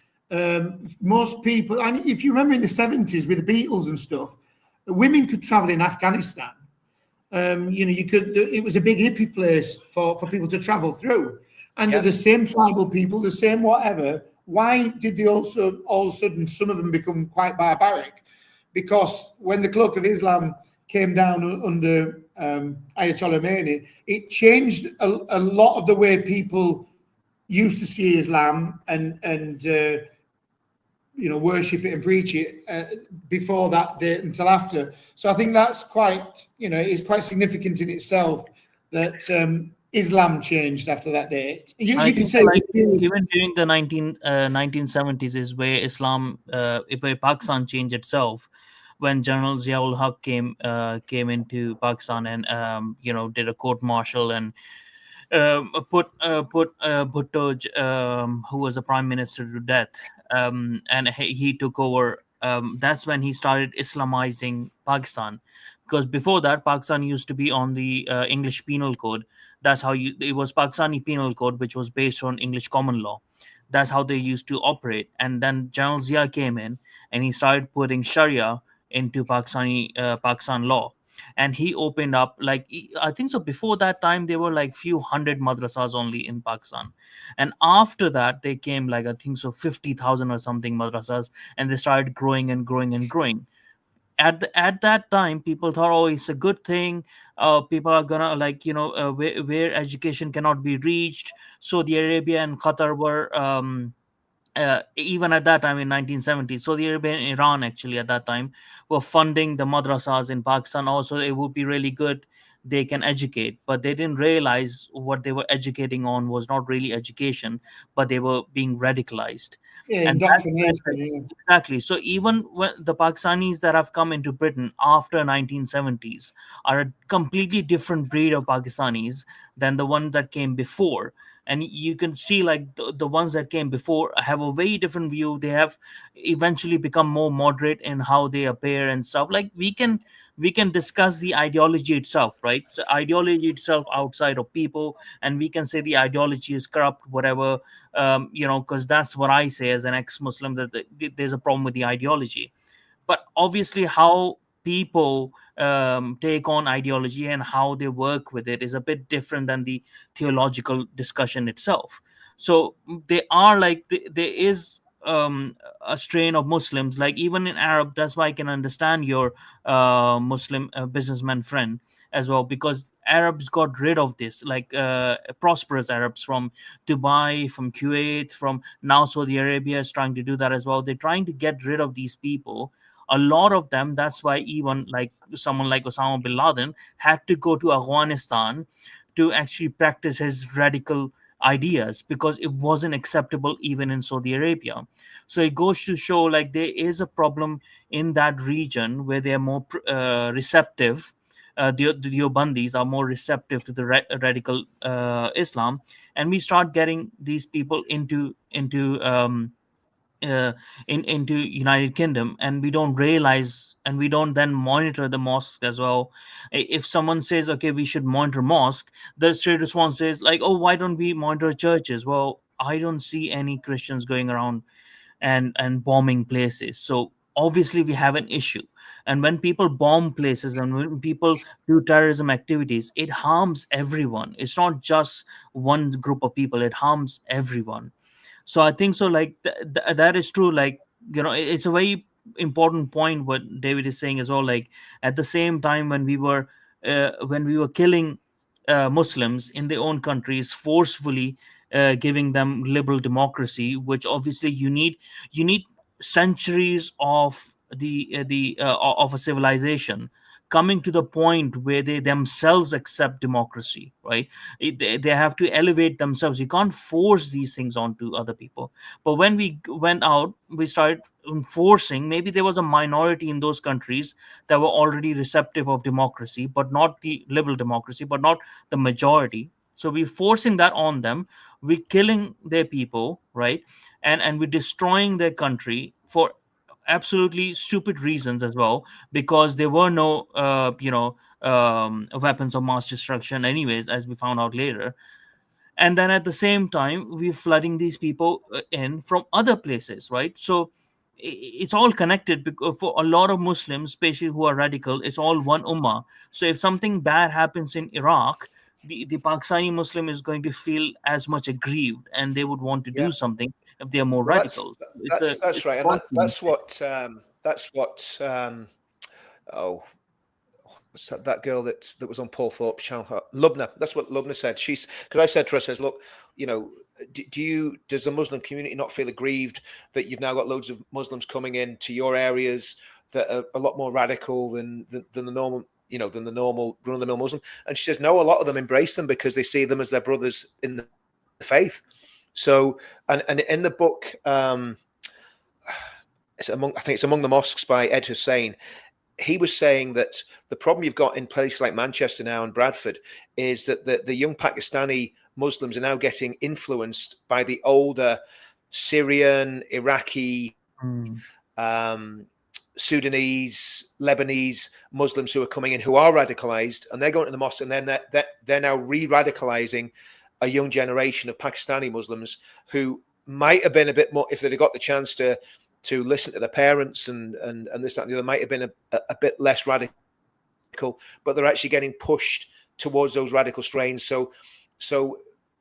Most people, and if you remember in the 70s with the Beatles and stuff, women could travel in Afghanistan. You could. It was a big hippie place for people to travel through, and they're the same tribal people, the same whatever. Why did they also all of a sudden some of them become quite barbaric? Because when the Cloak of Islam came down under Ayatollah Khomeini, it changed a lot of the way people used to see Islam and worship it and preach it before that date until after. So I think that's quite, it's quite significant in itself that Islam changed after that date? You I can think say like even during the 1970s is where where Pakistan changed itself, when General Ziaul Haq came into Pakistan and did a court martial and put Bhutto, who was the prime minister, to death, and he took over. That's when he started Islamizing Pakistan, because before that, Pakistan used to be on the English Penal Code. It was Pakistani Penal Code, which was based on English common law. That's how they used to operate. And then General Zia came in and he started putting Sharia into Pakistan law, and he opened up I think so. Before that time, there were like few hundred madrasas only in Pakistan, and after that, they came like I think so 50,000 or something madrasas, and they started growing and growing and growing. At that time, people thought, oh, it's a good thing. People are gonna where education cannot be reached. Saudi Arabia and Qatar were even at that time in 1970s, Saudi Arabia and Iran actually at that time were funding the madrasas in Pakistan. Also, it would be really good, they can educate, but they didn't realize what they were educating on was not really education, but they were being radicalized. yeah, And that's where indoctrination. Yeah. exactly. So even when the Pakistanis that have come into Britain after 1970s are a completely different breed of Pakistanis than the ones that came before. And you can see like the ones that came before have a very different view. They have eventually become more moderate in how they appear and stuff. Like we can discuss the ideology itself, right? So ideology itself outside of people, and we can say the ideology is corrupt, whatever, because that's what I say as an ex-Muslim, that there's a problem with the ideology. But obviously how people take on ideology and how they work with it is a bit different than the theological discussion itself. So they are like there is a strain of Muslims, like even in Arab. That's why I can understand your Muslim businessman friend as well, because Arabs got rid of this, like prosperous Arabs from Dubai, from Kuwait, from now Saudi Arabia is trying to do that as well. They're trying to get rid of these people, a lot of them. That's why even like someone like Osama bin Laden had to go to Afghanistan to actually practice his radical ideas, because it wasn't acceptable even in Saudi Arabia. So it goes to show like there is a problem in that region where they are more receptive. The Yobandis are more receptive to the radical Islam, and we start getting these people uh, into United Kingdom, and we don't realize, and we don't then monitor the mosque as well. If someone says, okay, we should monitor mosque, the straight response is like, oh, why don't we monitor churches? Well, I don't see any Christians going around and bombing places, so obviously we have an issue. And when people bomb places and when people do terrorism activities, it harms everyone. It's not just one group of people, it harms everyone. So I think so like that is true. Like, it's a very important point what David is saying as well. Like at the same time, when we were killing Muslims in their own countries forcefully, giving them liberal democracy, which obviously you need centuries of of a civilization coming to the point where they themselves accept democracy, right? They have to elevate themselves. You can't force these things onto other people. But when we went out, we started enforcing. Maybe there was a minority in those countries that were already receptive of democracy, but not the liberal democracy, but not the majority. So we're forcing that on them. We're killing their people, right? And we're destroying their country for absolutely stupid reasons as well, because there were no weapons of mass destruction anyways, as we found out later. And then at the same time, we're flooding these people in from other places, right? So it's all connected, because for a lot of Muslims, especially who are radical, it's all one ummah. So if something bad happens in Iraq, the Pakistani Muslim is going to feel as much aggrieved, and they would want to Yeah. do something if they are more Well, radical. that's It's a right, and constant thing. that's what oh, what's that girl that was on Paul Thorpe's channel, Lubna. That's what Lubna said. She's, because I said to her, I says, look, does the Muslim community not feel aggrieved that you've now got loads of Muslims coming in to your areas that are a lot more radical than the normal than the normal run-of-the-mill Muslim. And she says, no, a lot of them embrace them because they see them as their brothers in the faith. So, and in the book, I think it's Among the Mosques by Ed Hussein, he was saying that the problem you've got in places like Manchester now and Bradford is that the young Pakistani Muslims are now getting influenced by the older Syrian, Iraqi, Sudanese, Lebanese Muslims who are coming in, who are radicalized, and they're going to the mosque, and then they're now re-radicalizing a young generation of Pakistani Muslims who might have been a bit more, if they'd got the chance to listen to their parents and this, that, and the other, might have been a bit less radical, but they're actually getting pushed towards those radical strains. So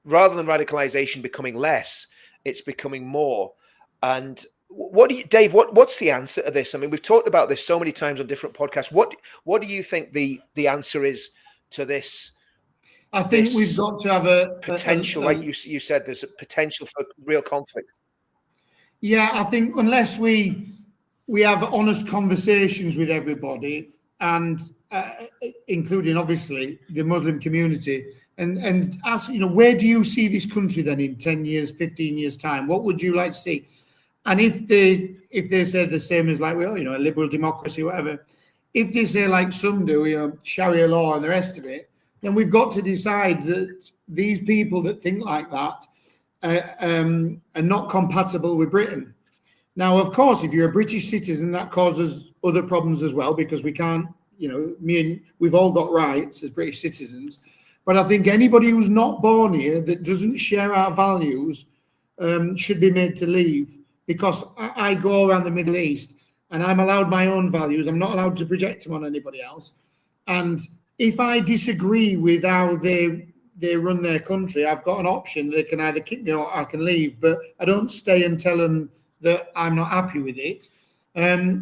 rather than radicalization becoming less, it's becoming more. And Dave, what's the answer to this? I mean, we've talked about this so many times on different podcasts. What do you think the answer is to this? I think we've got to have a potential, like you said, there's a potential for real conflict. Yeah, I think unless we have honest conversations with everybody, and including obviously the Muslim community, and ask, where do you see this country then in 10 years, 15 years time? What would you like to see? And if they say the same as, like, well, a liberal democracy, whatever, if they say like some do, Sharia law and the rest of it, then we've got to decide that these people that think like that are not compatible with Britain. Now, of course, if you're a British citizen, that causes other problems as well, because we can't, we've all got rights as British citizens. But I think anybody who's not born here that doesn't share our values should be made to leave, because I go around the Middle East and I'm allowed my own values. I'm not allowed to project them on anybody else. And if I disagree with how they run their country, I've got an option. They can either kick me or I can leave, but I don't stay and tell them that I'm not happy with it.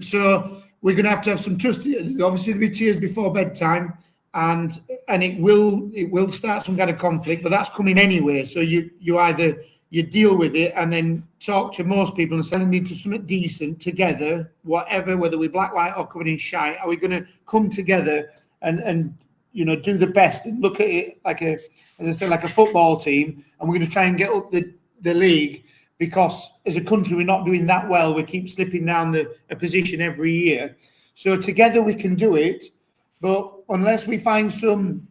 So we're going to have some trust. Obviously, there'll be tears before bedtime, and it will start some kind of conflict, but that's coming anyway. So you either deal with it and then talk to most people and send them into something decent together, whatever, whether we're black, white, or covered in shite. Are we going to come together and do the best and look at it like a football team, and we're going to try and get up the league, because as a country we're not doing that well. We keep slipping down a position every year. So together we can do it, but unless we find some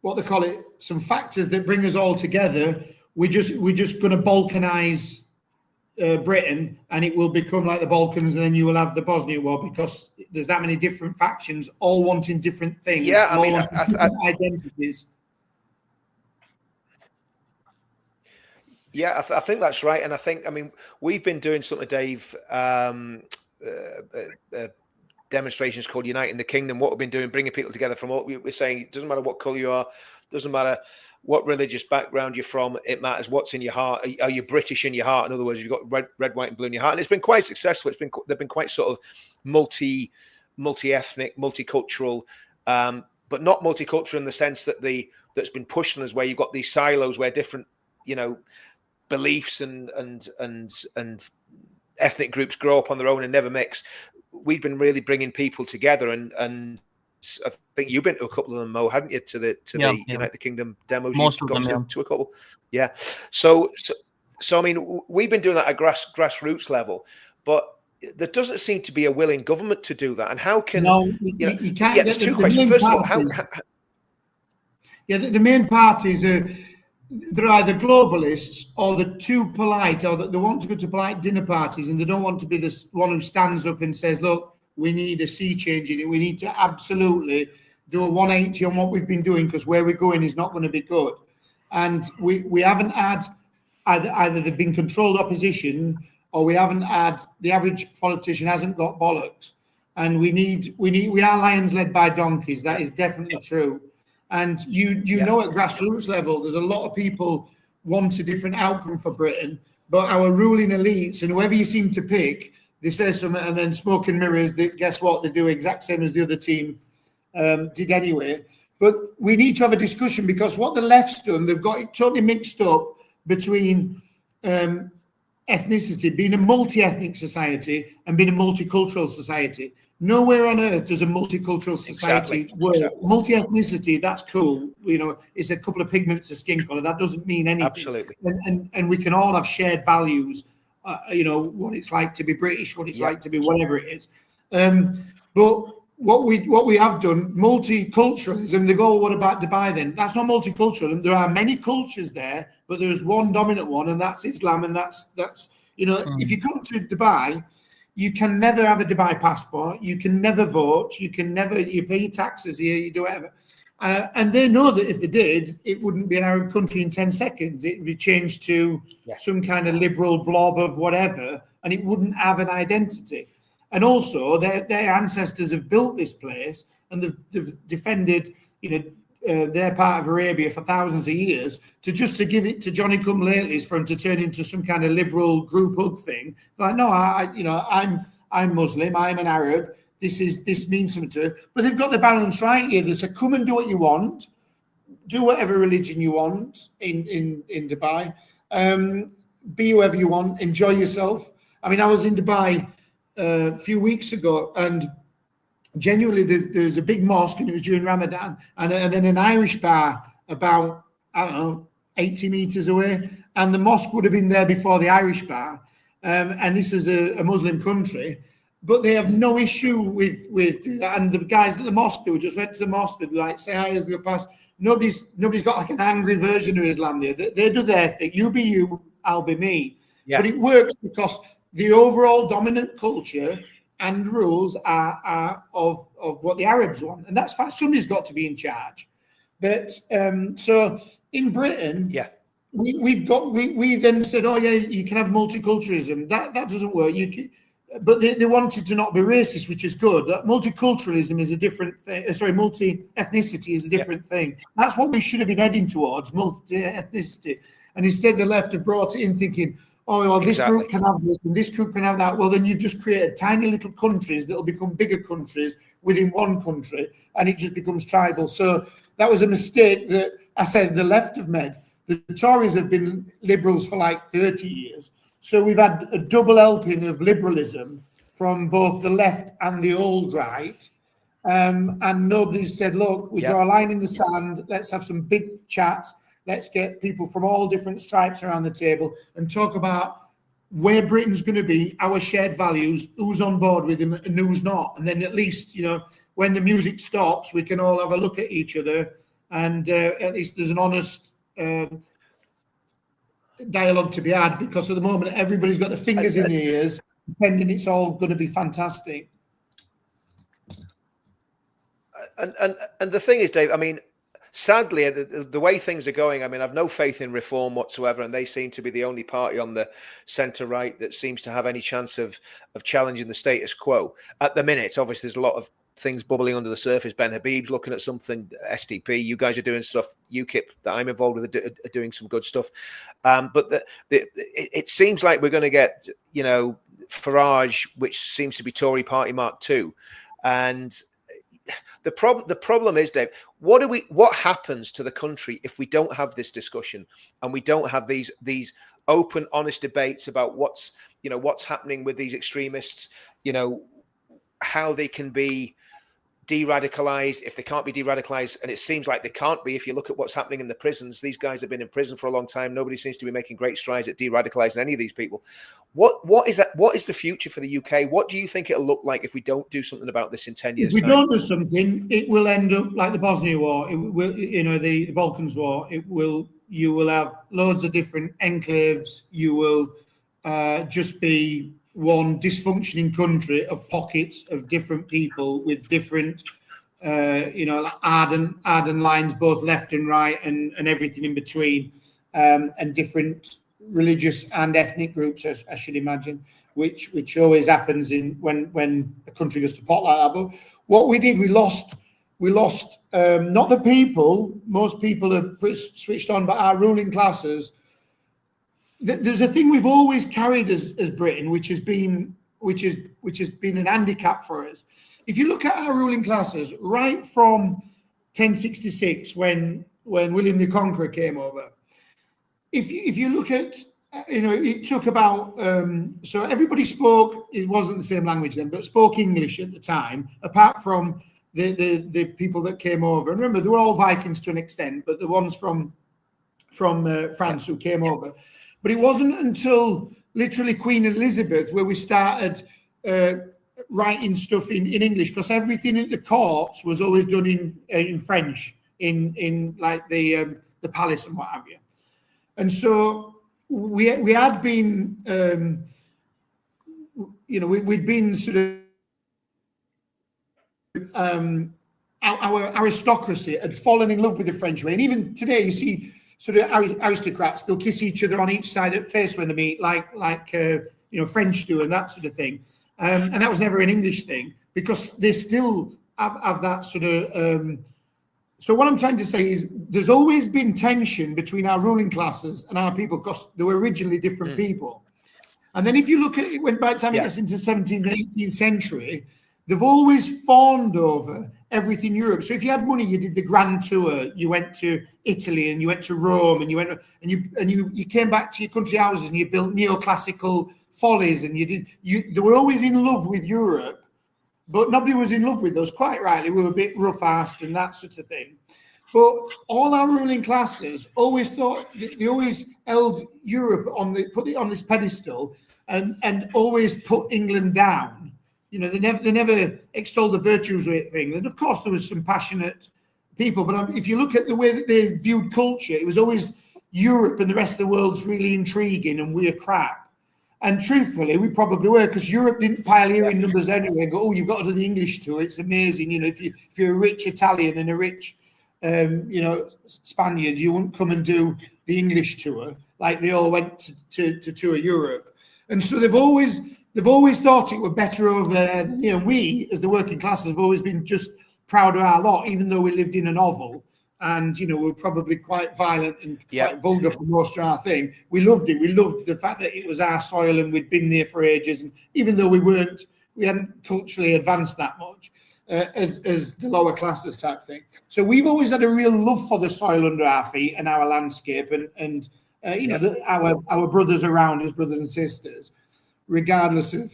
what they call it, some factors that bring us all together, we're just going to balkanize Britain, and it will become like the Balkans, and then you will have the Bosnia War, because there's that many different factions all wanting different things. Yeah, I mean, identities. Yeah, I think that's right. And I mean, we've been doing something, Dave, demonstrations called Uniting the Kingdom. What we've been doing, bringing people together from all, we're saying it doesn't matter what colour you are, doesn't matter what religious background you're from, it matters what's in your heart. Are you British in your heart? In other words, you've got red, white, and blue in your heart. And it's been quite successful. They've been quite sort of multi-ethnic, multicultural, but not multicultural in the sense that that's been pushed on us, where you've got these silos where different, beliefs and ethnic groups grow up on their own and never mix. We've been really bringing people together, and I think you've been to a couple of them, Mo, hadn't you? To the United the Kingdom demos. Most of them, to a couple. Yeah. So I mean, we've been doing that at grassroots level, but there doesn't seem to be a willing government to do that. And how can you can't? Yeah, there's two questions. First of all, how the main parties are. They're either globalists, or they're too polite, or they want to go to polite dinner parties, and they don't want to be the one who stands up and says, look, we need a sea change in it. We need to absolutely do a 180 on what we've been doing, because where we're going is not going to be good. And we haven't had either they've been controlled opposition, or we haven't had, the average politician hasn't got bollocks. And we are lions led by donkeys. That is definitely true. And you know, at grassroots level, there's a lot of people want a different outcome for Britain, but our ruling elites, and whoever you seem to pick, they say something, and then smoke and mirrors, guess what? They do exact same as the other team did anyway. But we need to have a discussion, because what the left's done, they've got it totally mixed up between ethnicity, being a multi-ethnic society and being a multicultural society. Nowhere on earth does a multicultural society work. Exactly. Multi-ethnicity, that's cool. It's a couple of pigments of skin color. That doesn't mean anything. Absolutely. And we can all have shared values. What it's like to be British, what it's like to be whatever it is. But what we have done, multiculturalism. They go, what about Dubai then? That's not multiculturalism. There are many cultures there, but there's one dominant one, and that's Islam. And that's if you come to Dubai, you can never have a Dubai passport. You can never vote. You pay your taxes here. You do whatever. And they know that if they did, it wouldn't be an Arab country in 10 seconds. It would be changed to some kind of liberal blob of whatever, and it wouldn't have an identity. And also, their ancestors have built this place, and they've defended, their part of Arabia for thousands of years. To give it to Johnny come latelys for him to turn into some kind of liberal group hug thing. Like, no, I'm Muslim. I'm an Arab. This means something to it. But they've got the balance right here. They say, come and do what you want, do whatever religion you want in Dubai, be whoever you want, enjoy yourself. I mean, I was in Dubai a few weeks ago, and genuinely there's a big mosque, and it was during Ramadan, and then an Irish bar about, 80 meters away, and the mosque would have been there before the Irish bar, and this is a Muslim country, but they have no issue with that. And the guys at the mosque, they just went to the mosque, they'd like say hi as they go past. Nobody's got like an angry version of Islam there. They do their thing. You be you, I'll be me. But it works because the overall dominant culture and rules are of what the Arabs want, and that's fine. Somebody's got to be in charge. But so in Britain, we then said, oh yeah, you can have multiculturalism. That doesn't work. But they wanted to not be racist, which is good. Multiculturalism is a different thing. Multi-ethnicity is a different thing. That's what we should have been heading towards, multi-ethnicity. And instead, the left have brought it in thinking, oh, well, this group can have this and this group can have that. Well, then you've just created tiny little countries that will become bigger countries within one country, and it just becomes tribal. So that was a mistake that I said the left have made. The Tories have been liberals for like 30 years. So we've had a double helping of liberalism from both the left and the old right. And nobody said, look, we draw a line in the sand. Let's have some big chats. Let's get people from all different stripes around the table and talk about where Britain's going to be, our shared values, who's on board with them and who's not. And then at least, when the music stops, we can all have a look at each other, and at least there's an honest dialogue to be had, because at the moment everybody's got their fingers in their ears, pretending it's all going to be fantastic. And the thing is, Dave, I mean, sadly, the way things are going, I mean, I've no faith in reform whatsoever, and they seem to be the only party on the centre-right that seems to have any chance of challenging the status quo at the minute. Obviously, there's a lot of things bubbling under the surface. Ben Habib's looking at something. SDP, you guys are doing stuff. UKIP that I'm involved with are doing some good stuff. But it seems like we're going to get, Farage, which seems to be Tory Party Mark II, and the problem is, Dave, what happens to the country if we don't have this discussion and we don't have these open, honest debates about what's happening with these extremists, how they can be de-radicalized, if they can't be de-radicalized, and it seems like they can't be. If you look at what's happening in the prisons, these guys have been in prison for a long time. Nobody seems to be making great strides at de-radicalizing any of these people. What is that? What is the future for the UK? What do you think it'll look like if we don't do something about this in 10 years' time? If we don't do something, it will end up like the Bosnia War. It will, the Balkans War. You will have loads of different enclaves. You will just be one dysfunctioning country of pockets of different people with different, ardent lines, both left and right, and everything in between, and different religious and ethnic groups, I should imagine, which always happens when a country goes to pot like that. But what we did, we lost not the people. Most people are switched on, but our ruling classes. There's a thing we've always carried as Britain, which has been an handicap for us. If you look at our ruling classes, right from 1066, when William the Conqueror came over, if you look at it took about, so everybody spoke, it wasn't the same language then, but spoke English at the time, apart from the people that came over. And remember, they were all Vikings to an extent, but the ones from France who came over. But it wasn't until literally Queen Elizabeth where we started writing stuff in English, because everything at the courts was always done in French, in like the palace and what have you. And so we had been, we'd been sort of, our aristocracy had fallen in love with the French way. And even today, you see sort of aristocrats, they'll kiss each other on each side of the face when they meet, like French do and that sort of thing. And that was never an English thing, because they still have that sort of. So what I'm trying to say is there's always been tension between our ruling classes and our people, because they were originally different people. And then if you look at it, when by the time it gets into the 17th and 18th century, they've always fawned over everything Europe. So if you had money, you did the grand tour. You went to Italy and you went to Rome, and you came back to your country houses and you built neoclassical follies, and they were always in love with Europe, but nobody was in love with us. Quite rightly, we were a bit rough-assed and that sort of thing. But all our ruling classes always thought, they always held Europe put it on this pedestal, and always put England down. They never extolled the virtues of England. Of course, there was some passionate people, but if you look at the way that they viewed culture, it was always Europe and the rest of the world's really intriguing and we're crap. And truthfully, we probably were, because Europe didn't pile here in numbers anyway and go, oh, you've got to do the English tour. It's amazing. If you're a rich Italian and a rich, Spaniard, you wouldn't come and do the English tour like they all went to tour Europe. And so they've always thought it were better over. We as the working classes have always been just proud of our lot, even though we lived in a novel. And we're probably quite violent and quite vulgar for most of our thing. We loved it. We loved the fact that it was our soil and we'd been there for ages. And even though we hadn't culturally advanced that much as the lower classes type thing. So we've always had a real love for the soil under our feet and our landscape and our brothers around us, brothers and sisters, regardless of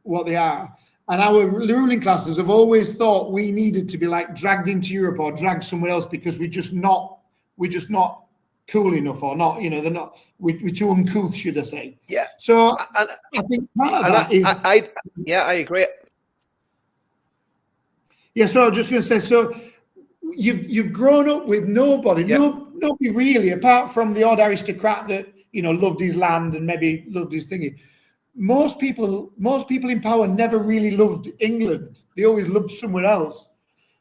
what they are. And our ruling classes have always thought we needed to be like dragged into Europe or dragged somewhere else because we're just not cool enough, or not, we're too uncouth, should I say. Yeah. So I think part of that is. I agree. Yeah, so I was just going to say, so you've grown up with nobody really, apart from the odd aristocrat that, loved his land and maybe loved his thingy. Most people in power never really loved England. They always loved somewhere else.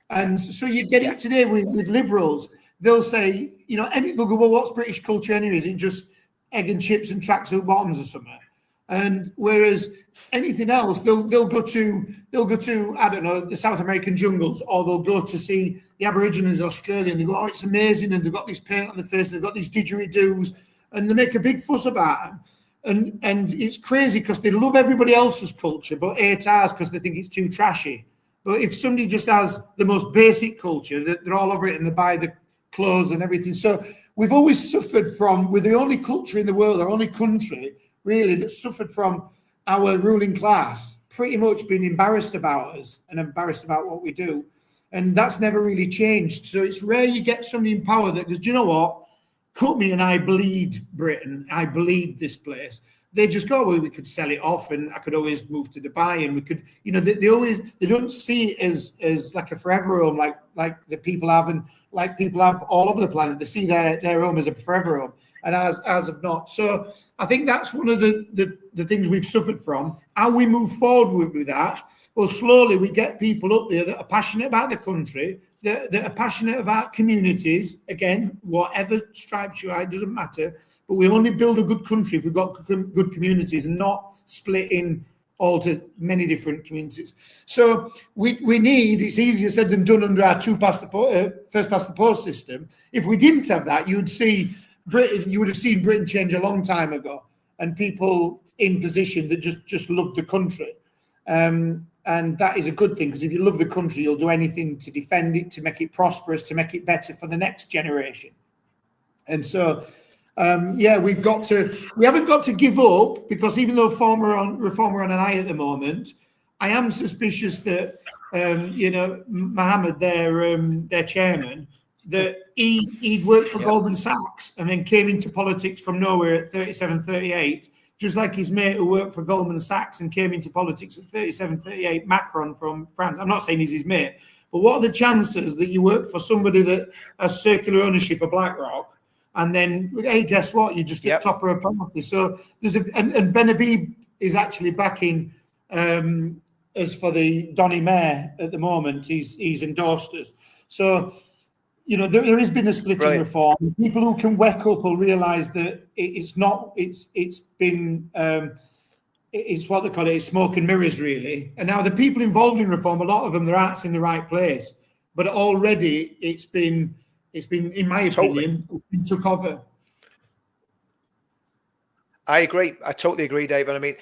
And so you get it today with liberals. They'll say, they'll go, well, what's British culture anyway? Is it just egg and chips and tracksuit bottoms or something? And whereas anything else, they'll go to I don't know, the South American jungles, or they'll go to see the Aborigines in Australia, and they go, oh, it's amazing, and they've got this paint on the face, they've got these didgeridoos, and they make a big fuss about them. And it's crazy because they love everybody else's culture, but hate ours because they think it's too trashy. But if somebody just has the most basic culture, they're all over it and they buy the clothes and everything. So we've always suffered from, we're the only culture in the world, our only country really, that suffered from our ruling class pretty much being embarrassed about us and embarrassed about what we do. And that's never really changed. So it's rare you get somebody in power that goes, do you know what? Cut me and I bleed Britain. I bleed this place. They just go, well, we could sell it off and I could always move to Dubai and we could, they don't see it as like a forever home, like the people have, and like people have all over the planet. They see their home as a forever home, and ours have not. So I think that's one of the things we've suffered from. How we move forward with that, well, slowly we get people up there that are passionate about the country, that are passionate about communities. Again, whatever stripes you are, it doesn't matter. But we only build a good country if we've got good communities and not split in all to many different communities. So we need, it's easier said than done under our first past the post system. If we didn't have that, you would have seen Britain change a long time ago, and people in position that just loved the country. And that is a good thing, because if you love the country, you'll do anything to defend it, to make it prosperous, to make it better for the next generation. And so Yeah, we haven't got to give up, because even though Reform are on an eye at the moment, I am suspicious that Mohammed, their chairman, that he'd worked for Goldman Sachs and then came into politics from nowhere at 37, 38, just like his mate who worked for Goldman Sachs and came into politics at 37, 38, Macron from France. I'm not saying he's his mate, but what are the chances that you work for somebody that has circular ownership of BlackRock, and then, hey, guess what? You're just at top of a party. So there's and Ben Habib is actually backing, as for the Donny Mayor at the moment, he's endorsed us. So, there has been a split in Reform. People who can wake up will realise that it's not. It's been. It's what they call it. It's smoke and mirrors, really. And now the people involved in Reform, a lot of them, their heart's in the right place, but already it's been, in my opinion, it's been took over. I agree. I totally agree, David. I mean,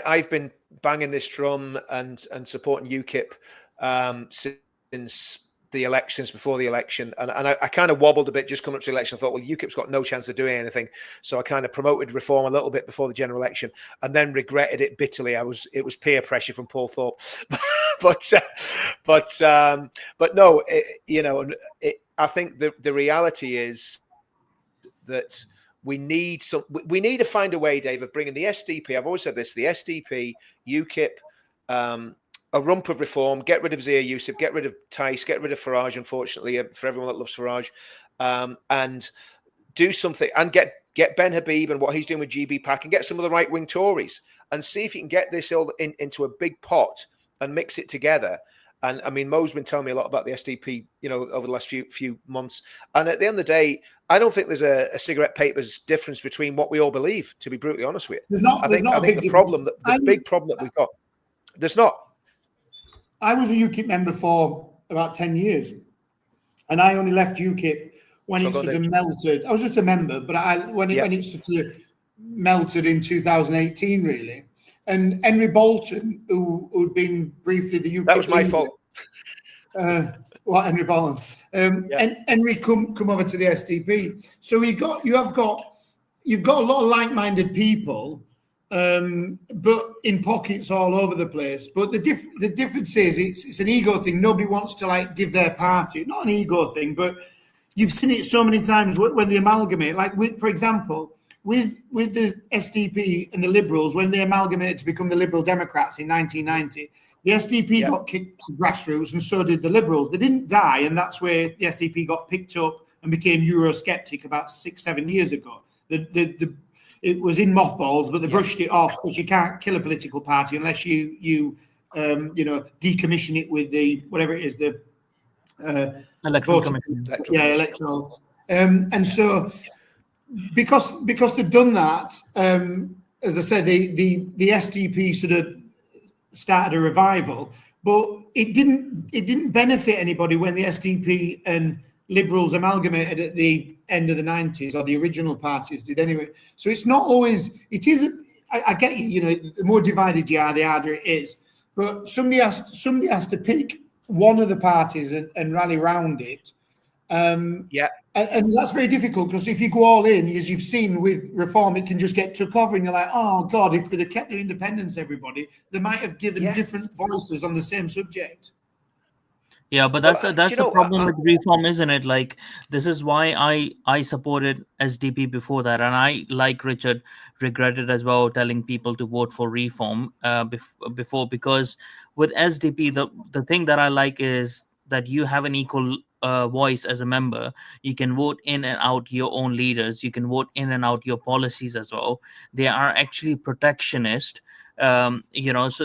I've been banging this drum and supporting UKIP since the elections, before the election, and I kind of wobbled a bit just coming up to the election. I thought, well, UKIP's got no chance of doing anything, so I kind of promoted Reform a little bit before the general election, and then regretted it bitterly. It was peer pressure from Paul Thorpe, but no, I think the reality is that we need to find a way, Dave, of bringing the SDP. I've always said this: the SDP, UKIP. A rump of Reform, get rid of Zia Yusuf, get rid of Tice, get rid of Farage, unfortunately, for everyone that loves Farage, and do something, and get Ben Habib and what he's doing with GB Pack, and get some of the right-wing Tories, and see if you can get this all into a big pot and mix it together. And I mean, Mo's been telling me a lot about the SDP, over the last few months. And at the end of the day, I don't think there's a cigarette paper's difference between what we all believe, to be brutally honest with you. I think the big problem that we've got, there's not. I was a UKIP member for about 10 years, and I only left UKIP when it sort of melted. I was just a member, but when it sort of melted in 2018, really. And Henry Bolton, who'd been briefly the UKIP, that was my fault. Henry Bolton, and Henry come over to the SDP. So you've got a lot of like-minded people. But in pockets all over the place. But the difference is it's an ego thing. Nobody wants to give their party. Not an ego thing, but you've seen it so many times when they amalgamate. For example, with the SDP and the Liberals, when they amalgamated to become the Liberal Democrats in 1990, the SDP got kicked to grassroots, and so did the Liberals. They didn't die, and that's where the SDP got picked up and became Eurosceptic about 6-7 years ago. It was in mothballs, but they brushed it off, because you can't kill a political party unless you decommission it with the whatever it is, the electoral commission. Electoral. And so because they've done that, as I said, the SDP sort of started a revival, but it didn't benefit anybody when the SDP and Liberals amalgamated at the end of the 90s, or the original parties did anyway. So it's not always, I get you, the more divided you are, the harder it is. But somebody has to pick one of the parties and rally around it. And that's very difficult, because if you go all in, as you've seen with Reform, it can just get took over, and you're like, oh God, if they'd have kept their independence, everybody, they might have given different voices on the same subject. Yeah, but that's the problem with Reform, isn't it? This is why I supported SDP before that, and I, like Richard, regretted as well telling people to vote for Reform before, because with SDP, the thing that I like is that you have an equal voice as a member. You can vote in and out your own leaders. You can vote in and out your policies as well. They are actually protectionist. So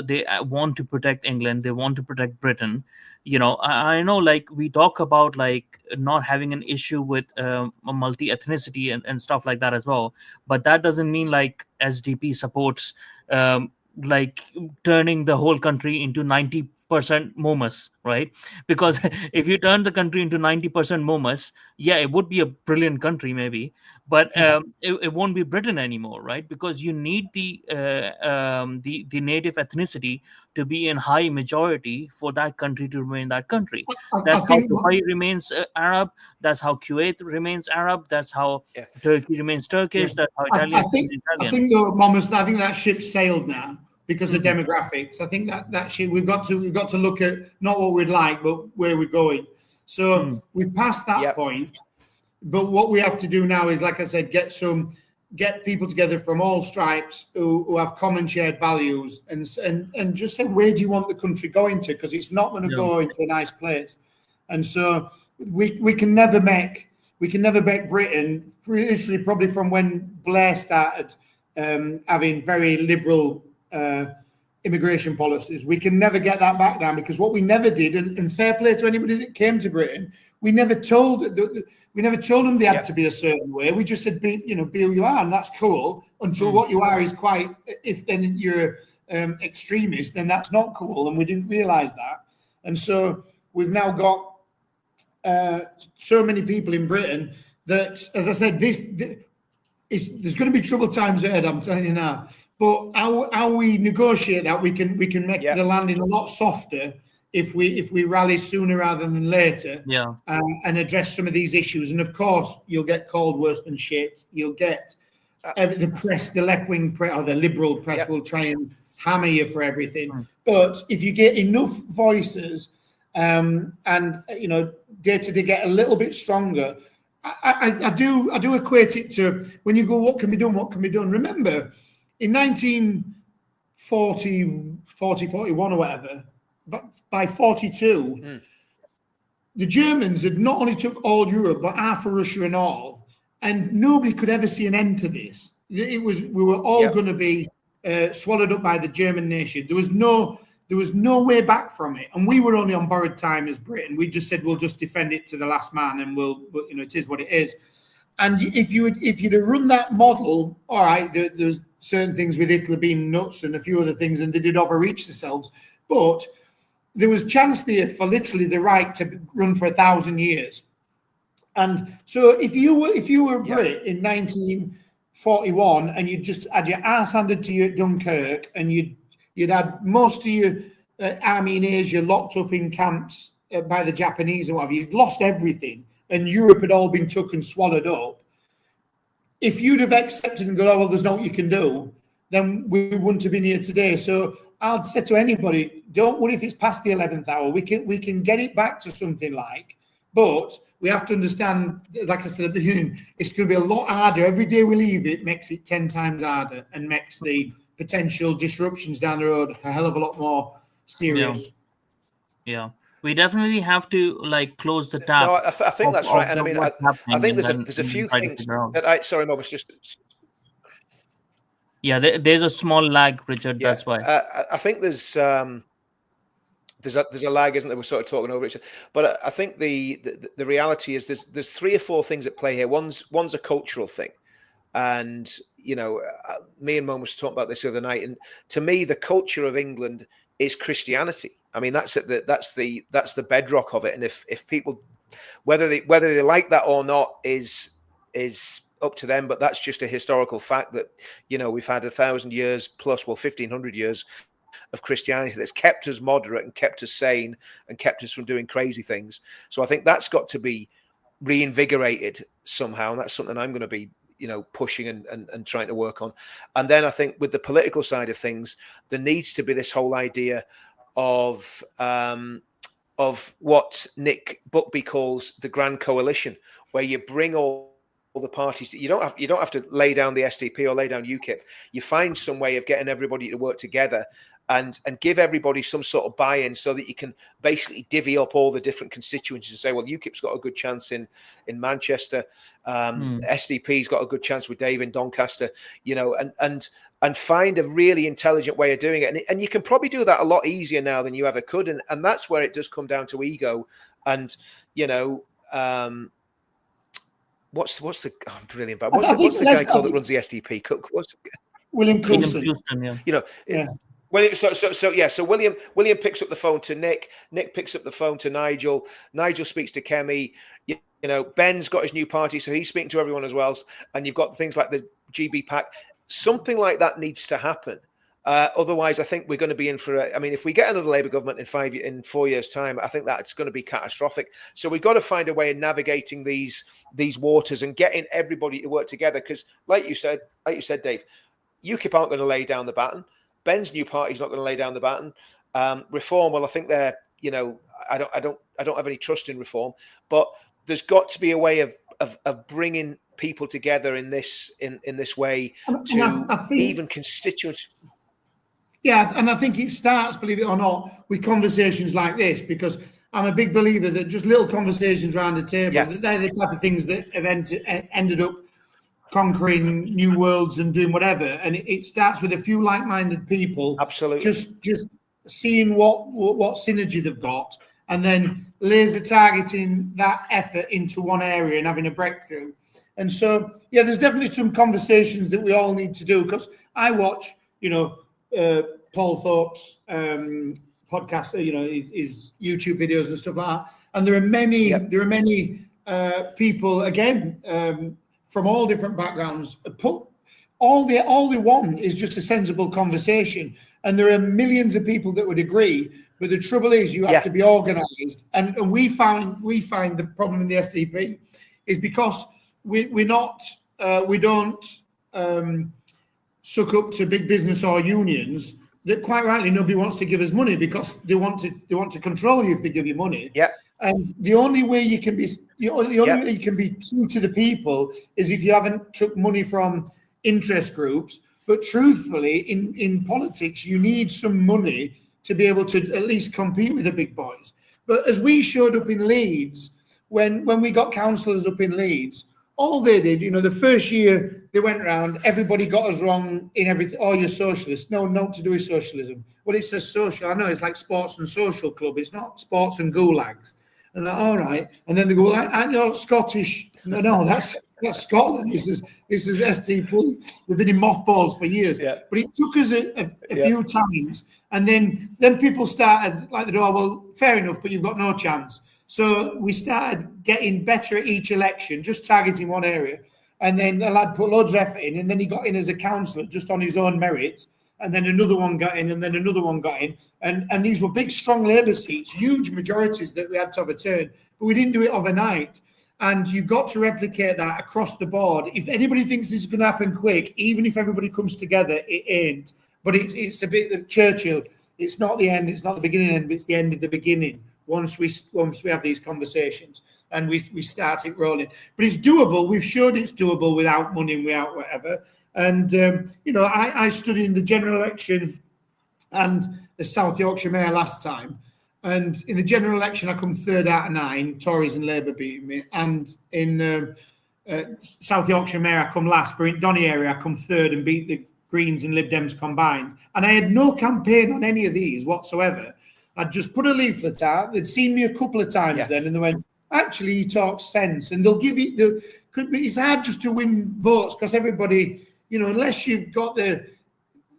they want to protect England. They want to protect Britain. I know, we talk about not having an issue with multi-ethnicity and stuff like that as well, but that doesn't mean SDP supports turning the whole country into 90 Momus, right? Because if you turn the country into 90% Momus, yeah, it would be a brilliant country maybe, but it won't be Britain anymore, right? Because you need the native ethnicity to be in high majority for that country to remain that country. I That's how think Dubai remains Arab. That's how Kuwait remains Arab. That's how Yeah. Turkey remains yeah. Turkish. That's how I Italian think remains I Italian. think though, Mamas, I think that ship sailed now because of Mhm. demographics. I think that ship we've got to look at not what we'd like, but where we're going. So Mhm. we've passed that Yep. point. But what we have to do now is, like I said, get people together from all stripes who have common shared values and just say, where do you want the country going to? Because it's not going to Yeah. go into a nice place. And so we can never make Britain, literally probably from when Blair started having very liberal immigration policies, we can never get that back down, because what we never did, and fair play to anybody that came to Britain, we never told them they had to be a certain way. We just said, be who you are, and that's cool, until what you are is quite, if then you're extremist, then that's not cool, and we didn't realize that. And so we've now got so many people in Britain that, as I said, there's going to be troubled times ahead, I'm telling you now. But how we negotiate that, we can make the landing a lot softer if we rally sooner rather than later, and address some of these issues. And of course, you'll get called worse than shit. You'll get the press, the left-wing press or the liberal press will try and hammer you for everything. But if you get enough voices, and data to get a little bit stronger, I do equate it to when you go, what can be done? What can be done? Remember, in 41 or whatever, but by 42, the Germans had not only took all Europe, but half of Russia and all, and nobody could ever see an end to this. We were all going to be swallowed up by the German nation. There was no way back from it, and we were only on borrowed time as Britain. We just said we'll just defend it to the last man, and it is what it is. And if you'd have run that model, all right, there's certain things with Italy being nuts and a few other things, and they did overreach themselves, but there was chance there for literally the right to run for 1,000 years. And so if you were Brit in 1941 and you just had your ass handed to you at Dunkirk, and you'd had most of your army in Asia locked up in camps by the Japanese or whatever, you'd lost everything, and Europe had all been took and swallowed up. If you'd have accepted and go, oh, well, there's not what you can do, then we wouldn't have been here today. So I'd say to anybody, don't worry if it's past the 11th hour. We can get it back to something like, but we have to understand, like I said at the beginning, it's going to be a lot harder. Every day we leave it makes it 10 times harder and makes the potential disruptions down the road a hell of a lot more serious. Yeah. We definitely have to close the tap. No, I think that's right. And I mean, I think there's a few things that sorry, Mo, was just. Yeah, there's a small lag, Richard. Yeah, that's why. I think there's a lag, isn't there? We're sort of talking over each other. But I think the reality is there's 3 or 4 things at play here. One's a cultural thing, and me and Mom was talking about this the other night. And to me, the culture of England is Christianity. I mean, that's the bedrock of it. And if people, whether they like that or not, is up to them. But that's just a historical fact that we've had 1,000 years plus, 1,500 years of Christianity that's kept us moderate and kept us sane and kept us from doing crazy things. So I think that's got to be reinvigorated somehow, and that's something I'm going to be pushing and trying to work on. And then I think with the political side of things, there needs to be this whole idea of what Nick Buckby calls the Grand Coalition, where you bring all the parties. You don't have to lay down the SDP or lay down UKIP. You find some way of getting everybody to work together and give everybody some sort of buy-in, so that you can basically divvy up all the different constituencies and say, well, UKIP's got a good chance in Manchester, SDP's got a good chance with Dave in Doncaster, and find a really intelligent way of doing it. And you can probably do that a lot easier now than you ever could. And that's where it does come down to ego. And, what's the brilliant about what's the guy called that runs the SDP? William Coulson. Yeah. Well, so William picks up the phone to Nick. Nick picks up the phone to Nigel. Nigel speaks to Kemi. You know, Ben's got his new party, so he's speaking to everyone as well. And you've got things like the GB pack. Something like that needs to happen. Otherwise, I think we're going to be in for I mean, if we get another Labour government in 4 years' time, I think that's going to be catastrophic. So we've got to find a way of navigating these waters and getting everybody to work together. Because, like you said, Dave, UKIP aren't going to lay down the baton. Ben's new party's not going to lay down the baton. Reform, well, I think they're, you know, I don't have any trust in Reform, but there's got to be a way of bringing people together in this way to I think, even constituents. Yeah, and I think it starts, believe it or not, with conversations like this, because I'm a big believer that just little conversations around the table, that they're the type of things that have ended up conquering new worlds and doing whatever. And it starts with a few like-minded people. Absolutely. Just seeing what synergy they've got, and then laser targeting that effort into one area and having a breakthrough. And so, yeah, there's definitely some conversations that we all need to do, because I watch, you know, Paul Thorpe's podcast, you know, his YouTube videos and stuff like that. And there are many people, again, from all different backgrounds. All they want is just a sensible conversation. And there are millions of people that would agree. But the trouble is, you have to be organised. And we find the problem in the SDP is because we don't suck up to big business or unions, that quite rightly nobody wants to give us money, because they want to control you if they give you money. Yeah. And the only way you can be way you can be true to the people is if you haven't took money from interest groups. But truthfully, in politics, you need some money to be able to at least compete with the big boys. But as we showed up in Leeds, when we got councillors up in Leeds, all they did, you know, the first year they went around, everybody got us wrong in everything. Oh, you're socialist. No, not to do with socialism. Well, it says social. I know it's like sports and social club. It's not sports and gulags. And like, all right. And then they go, well, aren't you Scottish? No, that's Scotland. This is STP. They've been in mothballs for years. Yeah. But it took us a few times. And then people started like, oh, well, fair enough, but you've got no chance. So we started getting better at each election, just targeting one area. And then a lad put loads of effort in, and then he got in as a councillor just on his own merit. And then another one got in, and then another one got in. And these were big, strong Labour seats, huge majorities that we had to overturn. But we didn't do it overnight. And you've got to replicate that across the board. If anybody thinks this is going to happen quick, even if everybody comes together, it ain't. But it's a bit like Churchill. It's not the end, it's not the beginning end, but it's the end of the beginning. Once we have these conversations and we start it rolling. But it's doable. We've shown it's doable without money, without whatever. And, you know, I stood in the general election and the South Yorkshire Mayor last time. And in the general election, I come 3rd out of 9, Tories and Labour beating me. And in South Yorkshire Mayor, I come last. But in Donny area, I come 3rd and beat the Greens and Lib Dems combined. And I had no campaign on any of these whatsoever. I'd just put a leaflet out. They'd seen me a couple of times then, and they went, actually, he talks sense. And they'll give you, it's hard just to win votes, because everybody, you know, unless you've got the,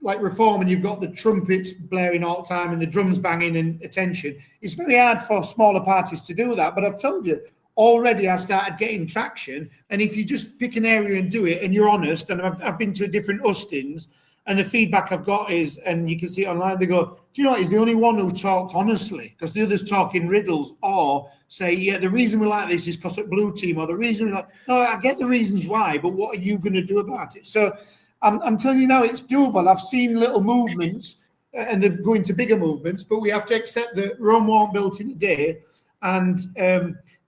like Reform, and you've got the trumpets blaring all the time and the drums banging and attention, it's very hard for smaller parties to do that. But I've told you, already I started getting traction. And if you just pick an area and do it, and you're honest, and I've been to different hustings, and the feedback I've got is, and you can see it online, they go, do you know what, he's the only one who talked honestly, because the others talk in riddles, or say, yeah, the reason we like this is because of Blue Team, or the reason we like, no, I get the reasons why, but what are you going to do about it? So I'm telling you now, it's doable. I've seen little movements, and they're going to bigger movements, but we have to accept that Rome wasn't built in a day, and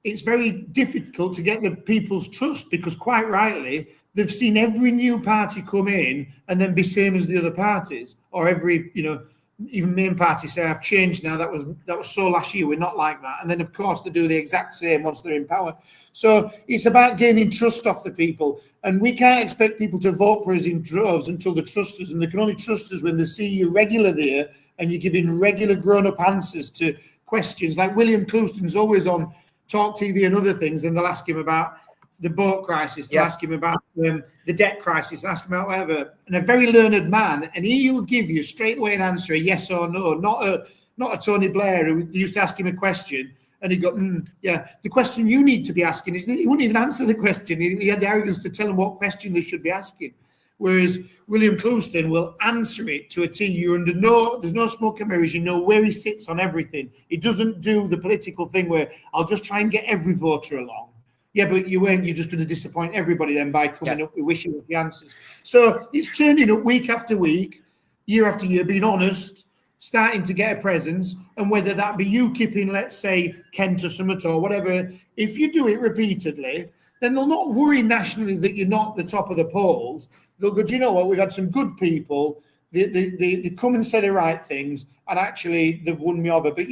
it's very difficult to get the people's trust, because quite rightly, they've seen every new party come in and then be same as the other parties, or every, you know, even main party say, I've changed now. That was so last year. We're not like that. And then, of course, they do the exact same once they're in power. So it's about gaining trust off the people. And we can't expect people to vote for us in droves until they trust us. And they can only trust us when they see you regular there and you're giving regular grown-up answers to questions. Like William Clouston's always on Talk TV and other things, and they'll ask him about the boat crisis. They'll Yeah. ask him about the debt crisis. They'll ask him about whatever. And a very learned man, and he'll give you straight away an answer, a yes or no, not a Tony Blair who used to ask him a question and he'd go, yeah, the question you need to be asking is, he wouldn't even answer the question. He had the arrogance to tell them what question they should be asking. Whereas William Clouston will answer it to a T. There's no smoke and mirrors. You know where he sits on everything. He doesn't do the political thing where I'll just try and get every voter along. Yeah, but you're just going to disappoint everybody then by coming up with wishy-washy answers. So it's turning up week after week, year after year, being honest, starting to get a presence, and whether that be UKIPing, let's say, Kent or Summit or whatever, if you do it repeatedly, then they'll not worry nationally that you're not the top of the polls. They'll go, do you know what, we've had some good people, they come and say the right things, and actually they've won me over. But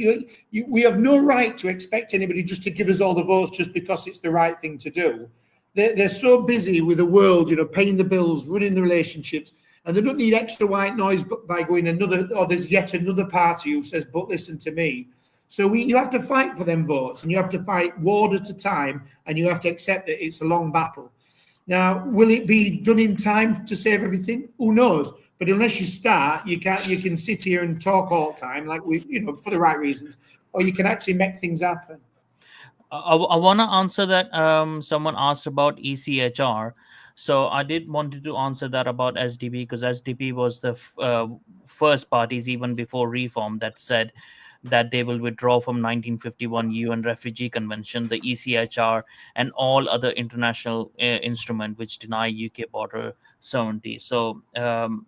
we have no right to expect anybody just to give us all the votes just because it's the right thing to do. They're so busy with the world, paying the bills, running the relationships, and they don't need extra white noise by going there's yet another party who says, but listen to me. So you have to fight for them votes, and you have to fight ward at a time, and you have to accept that it's a long battle. Now, will it be done in time to save everything? Who knows? But unless you start, you can sit here and talk all the time, like for the right reasons, or you can actually make things happen. I want to answer that. Someone asked about ECHR. So I did wanted to answer that about SDP, because SDP was the first parties, even before reform, that said that they will withdraw from 1951 UN Refugee Convention, the ECHR, and all other international instrument which deny UK border sovereignty. So SDP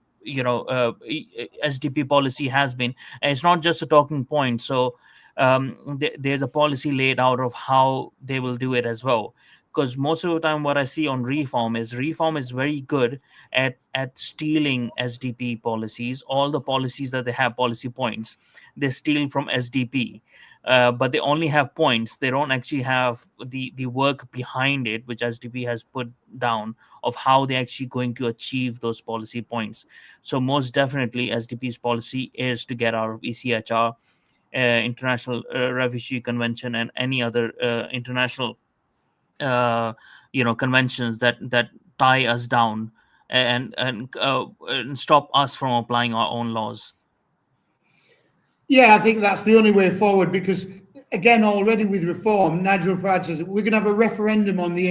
policy has been, and it's not just a talking point. So there's a policy laid out of how they will do it as well. Because most of the time what I see on reform is very good at stealing SDP policies. All the policies that they have policy points, they steal from SDP. But they only have points. They don't actually have the work behind it, which SDP has put down, of how they're actually going to achieve those policy points. So most definitely SDP's policy is to get out of ECHR, International Refugee Convention, and any other international conventions that tie us down and stop us from applying our own laws. Yeah, I think that's the only way forward, because again, already with reform, Nigel Farage says we're going to have a referendum on the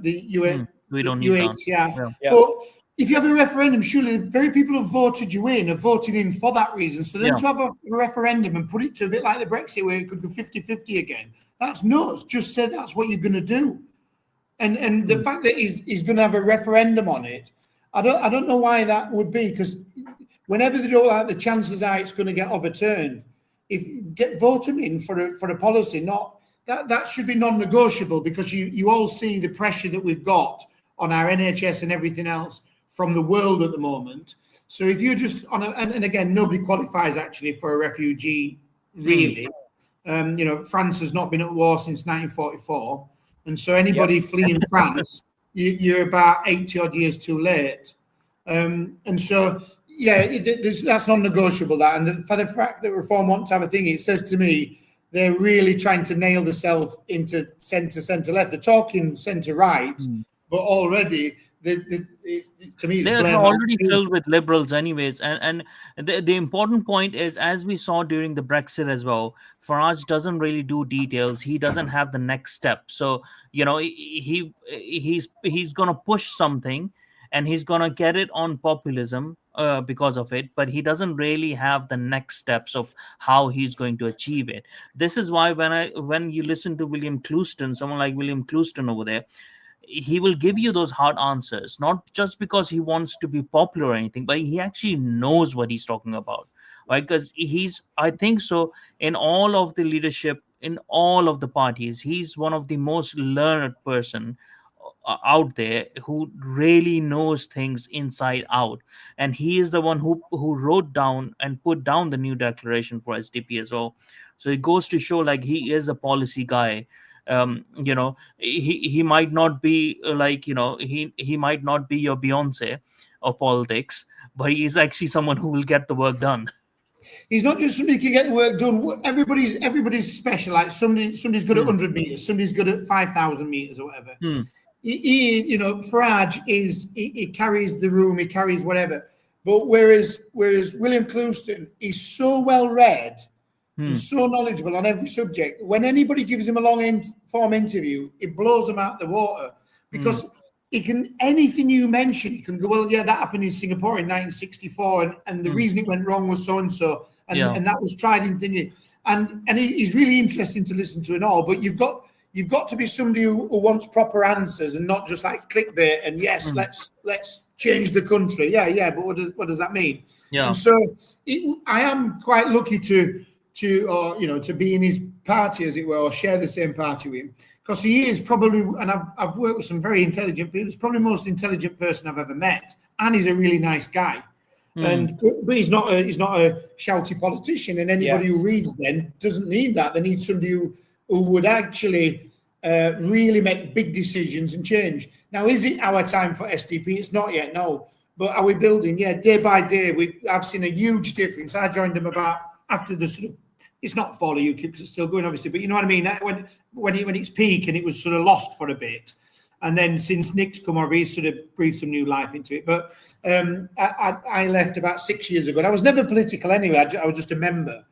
UN. We don't need UH, that. Yeah. But if you have a referendum, surely the very people who voted you in are voting in for that reason. So then to have a referendum and put it to a bit like the Brexit, where it could go 50-50 again, that's nuts. Just say that's what you're going to do. And the fact that he's going to have a referendum on it, I don't know why that would be, because whenever they don't like, the chances are it's going to get overturned. Vote them in for a policy, not that should be non-negotiable, because you all see the pressure that we've got on our NHS and everything else from the world at the moment. So if you're just on and again, nobody qualifies actually for a refugee, really. France has not been at war since 1944. And so anybody fleeing France, you're about 80 odd years too late. And so, that's non-negotiable, that. And for the fact that Reform want to have a thing, it says to me, they're really trying to nail themselves into centre left. They're talking centre right, but already, to me, they're already filled with liberals anyways. And the important point is, as we saw during the Brexit as well, Farage doesn't really do details. He doesn't have the next step. So he's gonna push something, and he's gonna get it on populism because of it, but he doesn't really have the next steps of how he's going to achieve it. This is why when you listen to William Clouston, someone like William Clouston over there, he will give you those hard answers, not just because he wants to be popular or anything, but he actually knows what he's talking about, right? Because I think so, in all of the leadership, in all of the parties, he's one of the most learned person out there who really knows things inside out. And he is the one who wrote down and put down the new declaration for SDP as well. So it goes to show, like, he is a policy guy. He might not be he might not be your Beyonce of politics, but he is actually someone who will get the work done. He's not just somebody who can get the work done. Everybody's special. Like somebody's good at 100 meters, somebody's good at 5,000 meters or whatever. Farage he carries the room, he carries whatever. But whereas William Clouston is so well read and so knowledgeable on every subject, when anybody gives him a long form interview, it blows them out the water because he can, anything you mention, he can go, well, yeah, that happened in Singapore in 1964, and the reason it went wrong was so and so, and that was tried in thingy, and he's really interesting to listen to and all. But you've got to be somebody who wants proper answers and not just like clickbait and yes, let's change the country. Yeah, but what does that mean? Yeah. And so I am quite lucky to be in his party, as it were, or share the same party with him, because he is probably, and I've worked with some very intelligent people. He's probably the most intelligent person I've ever met, and he's a really nice guy. But he's not a shouty politician, and anybody who reads then doesn't need that. They need somebody who would actually really make big decisions and change. Now, is it our time for SDP? It's not yet, no. But are we building? Yeah, day by day, I've seen a huge difference. I joined them about after the sort of, it's not fall of UKIP because it's still going, obviously, but you know what I mean? When it's peak and it was sort of lost for a bit. And then since Nick's come over, he's sort of breathed some new life into it. But I left about 6 years ago. And I was never political anyway. I was just a member.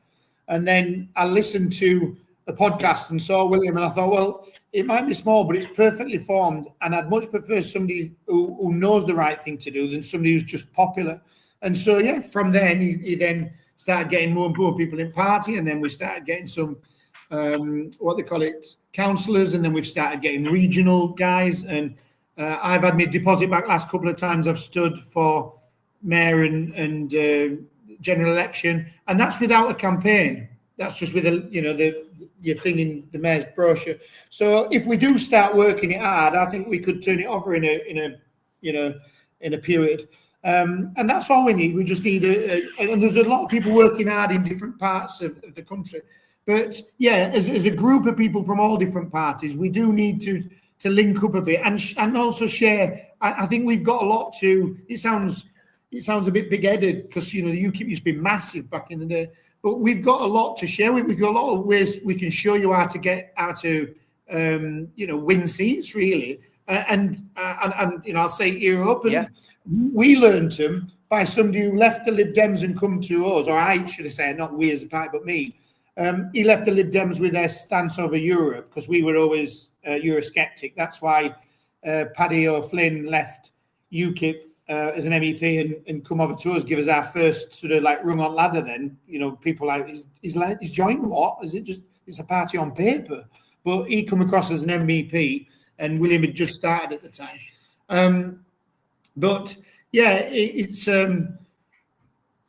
And then I listened to a podcast and saw William, and I thought, well, it might be small, but it's perfectly formed. And I'd much prefer somebody who knows the right thing to do than somebody who's just popular. And so, yeah, from then, he then started getting more and more people in party, and then we started getting some, what they call it, councillors, and then we've started getting regional guys. And I've had my deposit back last couple of times. I've stood for mayor and general election, and that's without a campaign. That's just with your thing in the mayor's brochure. So if we do start working it hard, I think we could turn it over in a period. And that's all we need. We just need and there's a lot of people working hard in different parts of the country. But yeah, as a group of people from all different parties, we do need to link up a bit and also share. I think we've got a lot to. It sounds a bit big-headed because the UKIP used to be massive back in the day, but we've got a lot to share. We've got a lot of ways we can show you how to win seats really. And I'll say ear up. And we learned them by somebody who left the Lib Dems and come to us, or I should have said, not we as a party, but me. He left the Lib Dems with their stance over Europe because we were always Eurosceptic. That's why Paddy O'Flynn left UKIP as an MEP and come over to us, give us our first sort of like rung on ladder. Then people like he's joined what? Is it just it's a party on paper? But he come across as an MEP. And William had just started at the time. But yeah, it's.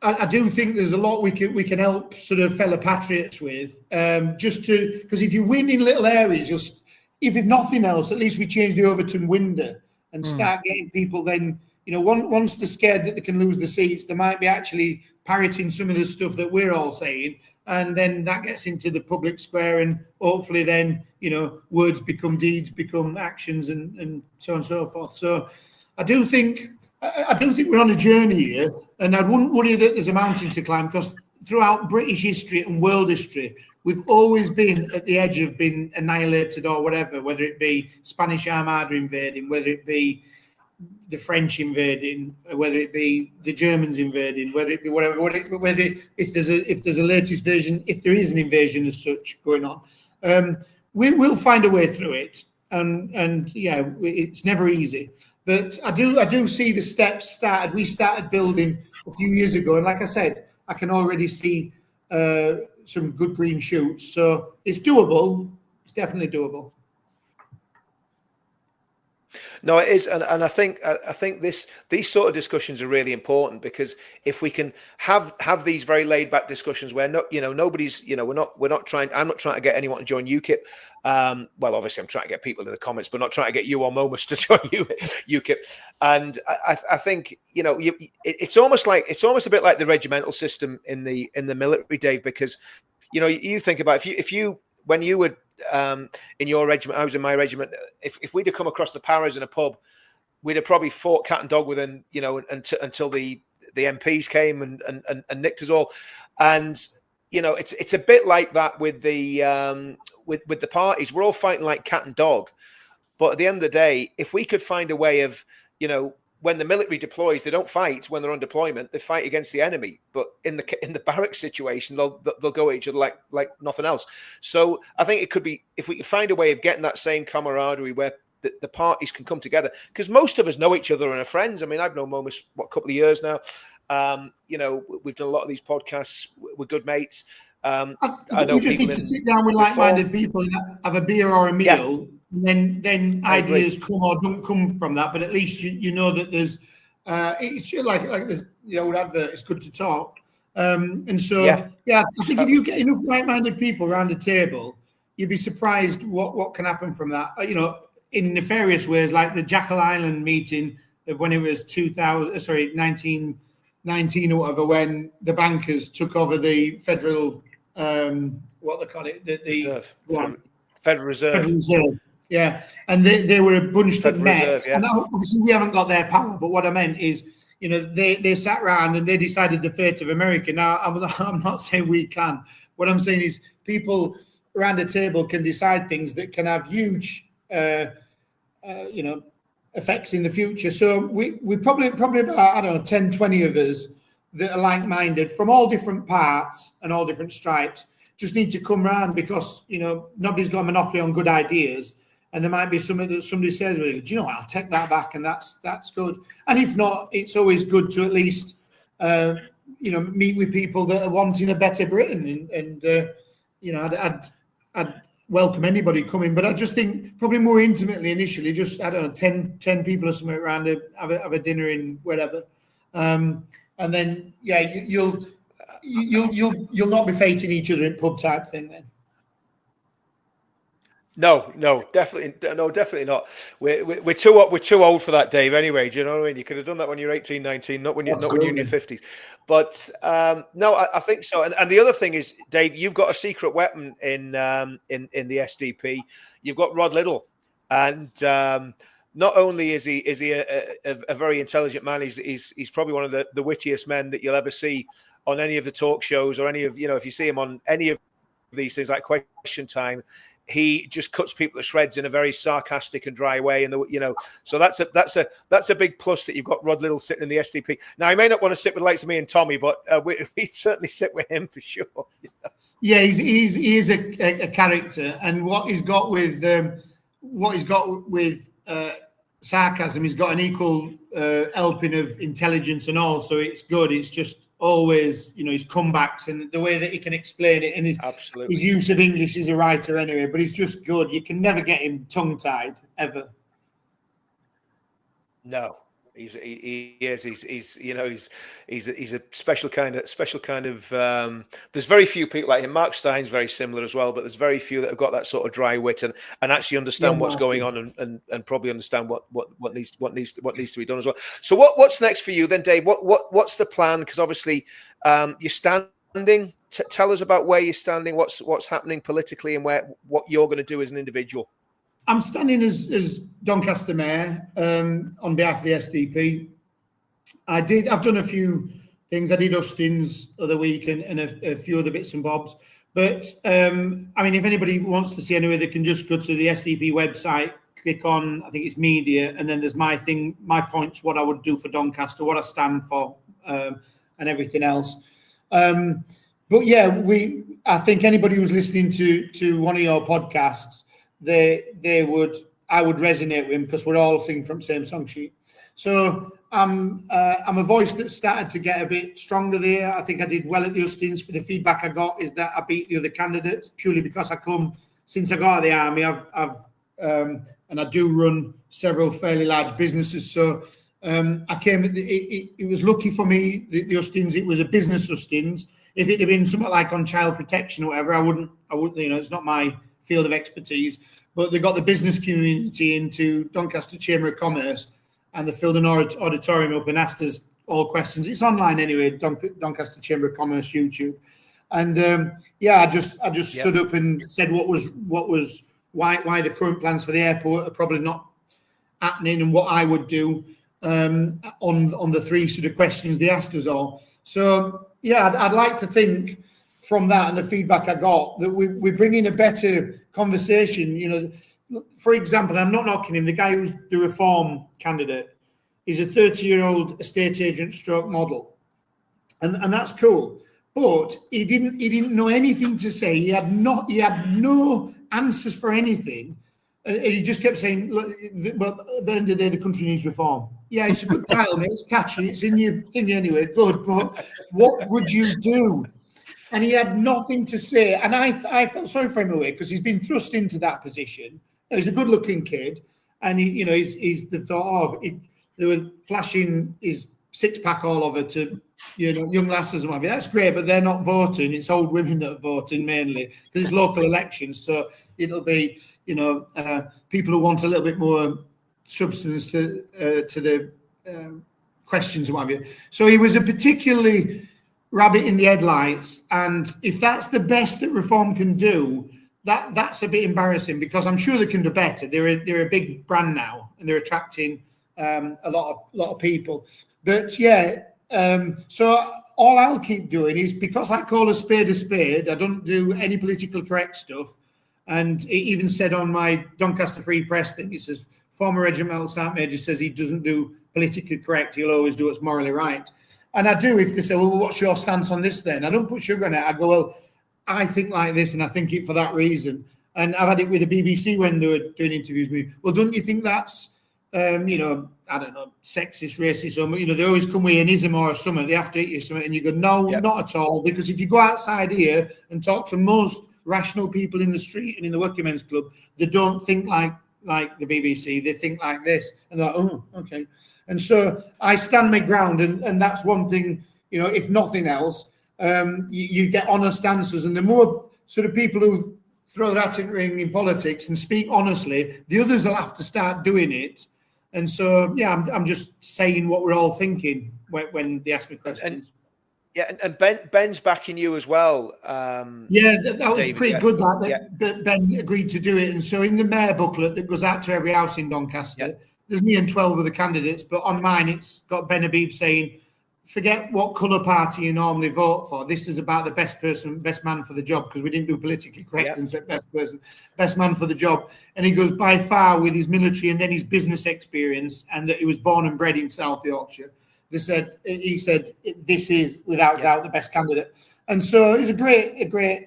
I do think there's a lot we can help sort of fellow patriots with. Because if you win in little areas, if nothing else, at least we change the Overton window and start getting people. Then once they're scared that they can lose the seats, they might be actually parroting some of the stuff that we're all saying. And then that gets into the public square, and hopefully then, words become deeds, become actions, and so on and so forth. So I do think we're on a journey here, and I wouldn't worry that there's a mountain to climb, because throughout British history and world history, we've always been at the edge of being annihilated or whatever, whether it be Spanish Armada invading, whether it be the French invading, whether it be the Germans invading, whether it be whatever, if there's a latest version, if there is an invasion as such going on, we'll find a way through it. And yeah, it's never easy. But I do see the steps started. We started building a few years ago, and like I said, I can already see some good green shoots. So it's doable. It's definitely doable. No, it is, and I think these sort of discussions are really important, because if we can have these very laid back discussions where nobody's we're not trying. I'm not trying to get anyone to join UKIP. Well, obviously, I'm trying to get people in the comments, but not trying to get you or Momus to join UKIP. And I think it's almost a bit like the regimental system in the military, Dave, because you think about if you when you were in your regiment, I was in my regiment. If we'd have come across the paras in a pub, we'd have probably fought cat and dog with them, until the the MPs came and nicked us all. And it's a bit like that with the with the parties. We're all fighting like cat and dog. But at the end of the day, if we could find a way of, when the military deploys, they don't fight when they're on deployment. They fight against the enemy. But in the barracks situation, they'll go at each other like nothing else. So I think it could be, if we could find a way of getting that same camaraderie where the parties can come together, because most of us know each other and are friends. I mean, I've known Momus a couple of years now. We've done a lot of these podcasts. We're good mates. I know we just need to sit down with like-minded people and have a beer or a meal. Yeah. And then ideas come or don't come from that, but at least you know that there's it's like the old advert, it's good to talk. And so I think if you get enough like-minded people around the table, you'd be surprised what can happen from that. In nefarious ways, like the Jackal Island meeting of when it was 1919 or whatever, when the bankers took over the federal what they call it, the Federal Reserve. Federal Reserve. Yeah, and they were a bunch that met. And obviously, we haven't got their power. But what I meant is, they sat around and they decided the fate of America. Now, I'm not saying we can. What I'm saying is, people around the table can decide things that can have huge, effects in the future. So we probably about 10, 20 of us that are like-minded from all different parts and all different stripes. Just need to come round because nobody's got a monopoly on good ideas. And there might be something that somebody says, well, do you know what, I'll take that back, and that's good. And if not, it's always good to at least, meet with people that are wanting a better Britain. And I'd welcome anybody coming. But I just think probably more intimately initially, just, 10 people or something around have a dinner in wherever. And then, you'll not be fighting each other in pub type thing then. No, definitely not. We're too old for that, Dave. Anyway, do you know what I mean? You could have done that when you're 18, 19, not when you're in your 50s. But no, I think so. And the other thing is, Dave, you've got a secret weapon in the SDP. You've got Rod Liddle, and not only is he a very intelligent man, he's probably one of the wittiest men that you'll ever see on any of the talk shows or any of if you see him on any of these things like Question Time. He just cuts people to shreds in a very sarcastic and dry way, and so that's a big plus that you've got Rod Liddle sitting in the SDP. Now, he may not want to sit with the likes of me and Tommy, but we'd certainly sit with him for sure. Yeah, he is a character, and what he's got with sarcasm, he's got an equal helping of intelligence and all. So it's good. It's just always, his comebacks and the way that he can explain it, and his use of English as a writer anyway. But he's just good. You can never get him tongue-tied ever. No, he's a special kind of. There's very few people like him. Mark Stein's very similar as well, but there's very few that have got that sort of dry wit and actually understand what's going on and probably understand what needs to be done as well. So what's next for you then, Dave? What's the plan? Because obviously you're standing. Tell us about where you're standing. What's happening politically and what you're going to do as an individual. I'm standing as Doncaster Mayor on behalf of the SDP. I've done a few things. I did Hustings the other week and a few other bits and bobs. But if anybody wants to see anyway, they can just go to the SDP website, click on, I think it's media, and then there's my points, what I would do for Doncaster, what I stand for, and everything else. But yeah, I think anybody who's listening to one of your podcasts, I would resonate with him because we're all singing from the same song sheet. So I'm a voice that started to get a bit stronger there. I think I did well at the Hustings. For the feedback I got is that I beat the other candidates purely because since I got out of the army, I've and I do run several fairly large businesses. So I came. It was lucky for me. The Hustings. It was a business Hustings. If it had been something like on child protection or whatever, I wouldn't. It's not my field of expertise, but they got the business community into Doncaster Chamber of Commerce, and they filled an auditorium up and asked us all questions. It's online anyway, Doncaster Chamber of Commerce YouTube, and I just stood up and said what was why the current plans for the airport are probably not happening and what I would do, on the three sort of questions they asked us all. So yeah, I'd like to think from that and the feedback I got that we bring in a better conversation. You know, for example, I'm not knocking him. The guy who's the reform candidate is a 30-year-old estate agent stroke model, and that's cool. But he didn't know anything to say. He had no answers for anything. And he just kept saying, look, well, at the end of the day, the country needs reform. Yeah, it's a good title, mate. It's catchy. It's in your thing anyway. Good. But what would you do? And he had nothing to say. And I felt sorry for him away because he's been thrust into that position. He's a good-looking kid. And, they thought, they were flashing his six-pack all over to, young lasses and what have you. That's great, but they're not voting. It's old women that are voting mainly because it's local elections. So it'll be, people who want a little bit more substance to the questions and what have you. So he was a particularly rabbit in the headlights. And if that's the best that reform can do, that's a bit embarrassing because I'm sure they can do better. They're a big brand now and they're attracting a lot of people. But yeah, so all I'll keep doing is because I call a spade, I don't do any political correct stuff. And it even said on my Doncaster Free Press thing, it says, former regimental sergeant major says he doesn't do politically correct. He'll always do what's morally right. And I do if they say, well, what's your stance on this then? I don't put sugar in it. I go, well, I think like this and I think it for that reason. And I've had it with the BBC when they were doing interviews with me. Well, don't you think that's, I don't know, sexist, racist, or, they always come with an ism or something. They have to eat you something. And you go, no, not at all. Because if you go outside here and talk to most rational people in the street and in the working men's club, they don't think like the BBC. They think like this. And they're like, oh, okay. And so I stand my ground. And that's one thing, if nothing else, you get honest answers. And the more sort of people who throw their hat in the ring in politics and speak honestly, the others will have to start doing it. And so, yeah, I'm just saying what we're all thinking when they ask me questions. And Ben's backing you as well. That was David, pretty good. Ben agreed to do it. And so in the mayor booklet that goes out to every house in Doncaster, there's me and 12 of the candidates. But on mine, it's got Ben Habib saying, forget what colour party you normally vote for. This is about the best man for the job, because we didn't do politically correct and said best man for the job. And he goes, by far, with his military and then his business experience, and that he was born and bred in South Yorkshire. He said, this is without doubt the best candidate. And so it was a great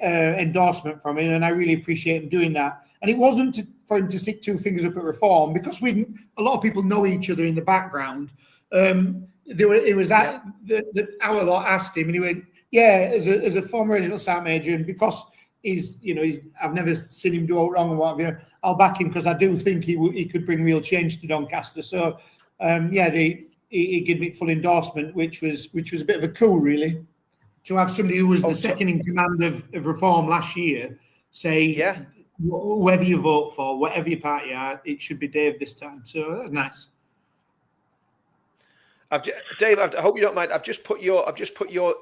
endorsement from him, and I really appreciate him doing that. And it wasn't for him to stick two fingers up at reform, because a lot of people know each other in the background. Our lot asked him, and he went, as a former regional sergeant major, and because I've never seen him do wrong and whatever, I'll back him because I do think he could bring real change to Doncaster. So he gave me full endorsement, which was a bit of a coup, really, to have somebody who was the second in command of reform last year say, whoever you vote for, whatever your party are, it should be Dave this time. So that's nice. Dave, I hope you don't mind. I've just put your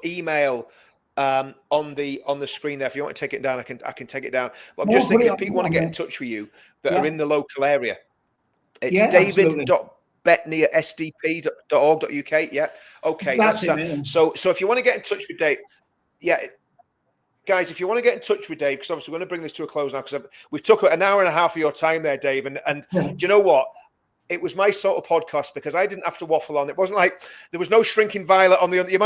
email on the screen there. If you want to take it down, I can take it down. But I'm just thinking, if people want to get in touch with you that are in the local area, it's david.bettney@sdp.org.uk. Yeah. Okay. That's it. So if you want to get in touch with Dave, guys, if you want to get in touch with Dave, because obviously we're going to bring this to a close now, because we've took an hour and a half of your time there, Dave. And do you know what? It was my sort of podcast because I didn't have to waffle on. It wasn't like there was no shrinking violet on the. We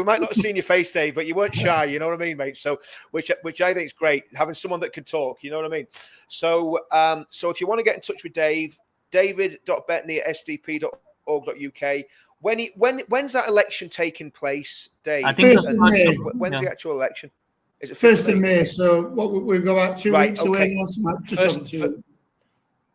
might not have seen your face, Dave, but you weren't shy. You know what I mean, mate? So, which I think is great, having someone that can talk. You know what I mean? So, if you want to get in touch with Dave, david.bettney@sdp.org.uk. When's that election taking place, Dave? I think when's the actual election? Is it 1st of May? So we've got about 2 weeks away.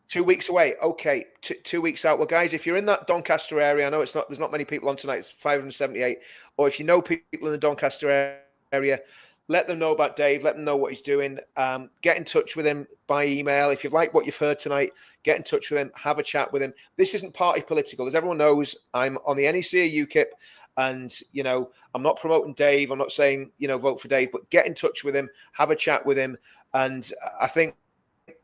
2 weeks away. Okay, 2 weeks out. Well, guys, if you're in that Doncaster area, I know there's not many people on tonight. It's 578. Or if you know people in the Doncaster area, let them know about Dave. Let them know what he's doing. Get in touch with him by email. If you like what you've heard tonight, get in touch with him. Have a chat with him. This isn't party political. As everyone knows, I'm on the NEC UKIP. And, I'm not promoting Dave. I'm not saying, vote for Dave. But get in touch with him. Have a chat with him. And I think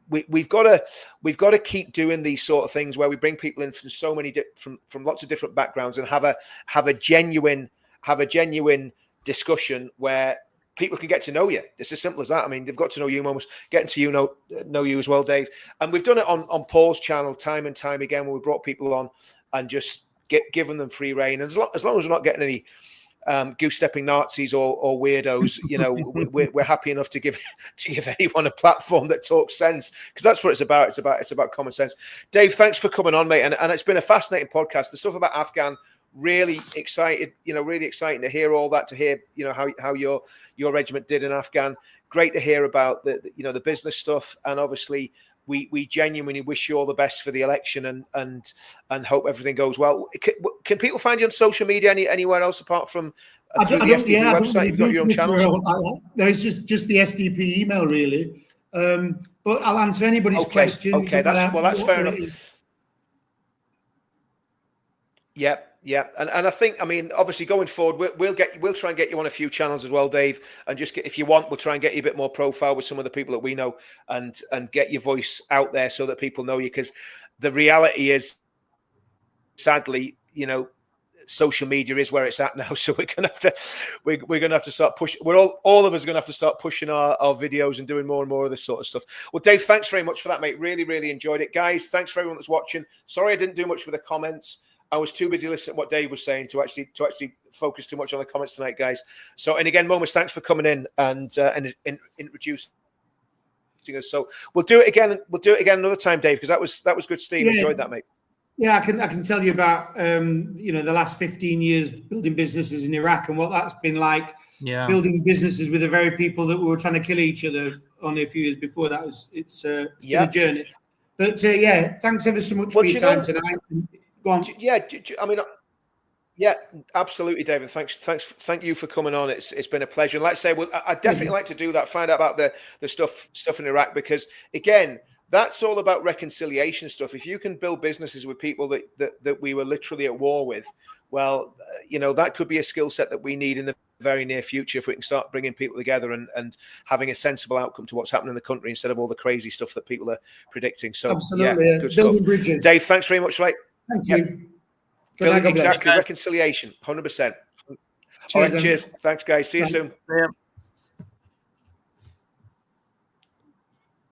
we've got to keep doing these sort of things where we bring people in from so many from lots of different backgrounds and have a genuine discussion where people can get to know you. It's as simple as that. I mean, they've got to know you, almost getting to know you as well, Dave. And we've done it on Paul's channel time and time again when we brought people on and just giving them free reign. And as long as we're not getting any goose-stepping Nazis or weirdos, we're happy enough to give anyone a platform that talks sense, because that's what it's about. It's about common sense. Dave, thanks for coming on, mate. And it's been a fascinating podcast. The stuff about Afghan, really excited, really exciting to hear all that, to hear, how your regiment did in Afghan. Great to hear about the business stuff, and obviously we genuinely wish you all the best for the election and hope everything goes well. Can people find you on social media anywhere else apart from through the SDP website? You've got your own channels? No, it's just the SDP email, really. But I'll answer anybody's question. Okay, that's fair enough. Yeah. And I think, I mean, obviously going forward, we'll try and get you on a few channels as well, Dave. And just if you want, we'll try and get you a bit more profile with some of the people that we know and get your voice out there so that people know you. Because the reality is, sadly, social media is where it's at now. So we're gonna have to start pushing. All of us are gonna have to start pushing our videos and doing more and more of this sort of stuff. Well, Dave, thanks very much for that, mate. Really, really enjoyed it, guys. Thanks for everyone that's watching. Sorry I didn't do much with the comments. I was too busy listening to what Dave was saying to actually focus too much on the comments tonight, guys. So, and again, Momus, thanks for coming in and introducing us. So we'll do it again. We'll do it again another time, Dave, because that was good, Steve. Enjoyed that, mate. Yeah, I can tell you about the last 15 years building businesses in Iraq and what that's been like. Yeah, building businesses with the very people that we were trying to kill each other only a few years before that. It's been a journey. But thanks ever so much for your time tonight. Go on. Yeah, I mean, yeah, absolutely, David. Thank you for coming on. It's been a pleasure. And like I say, I'd definitely like to do that. Find out about the stuff in Iraq, because again, that's all about reconciliation stuff. If you can build businesses with people that we were literally at war with, well, that could be a skill set that we need in the very near future if we can start bringing people together and having a sensible outcome to what's happening in the country instead of all the crazy stuff that people are predicting. So, absolutely, good building stuff. bridges. Dave, thanks very much. Thank you. Exactly, reconciliation, 100%. All right, cheers. Thanks, guys. See you soon. Yeah.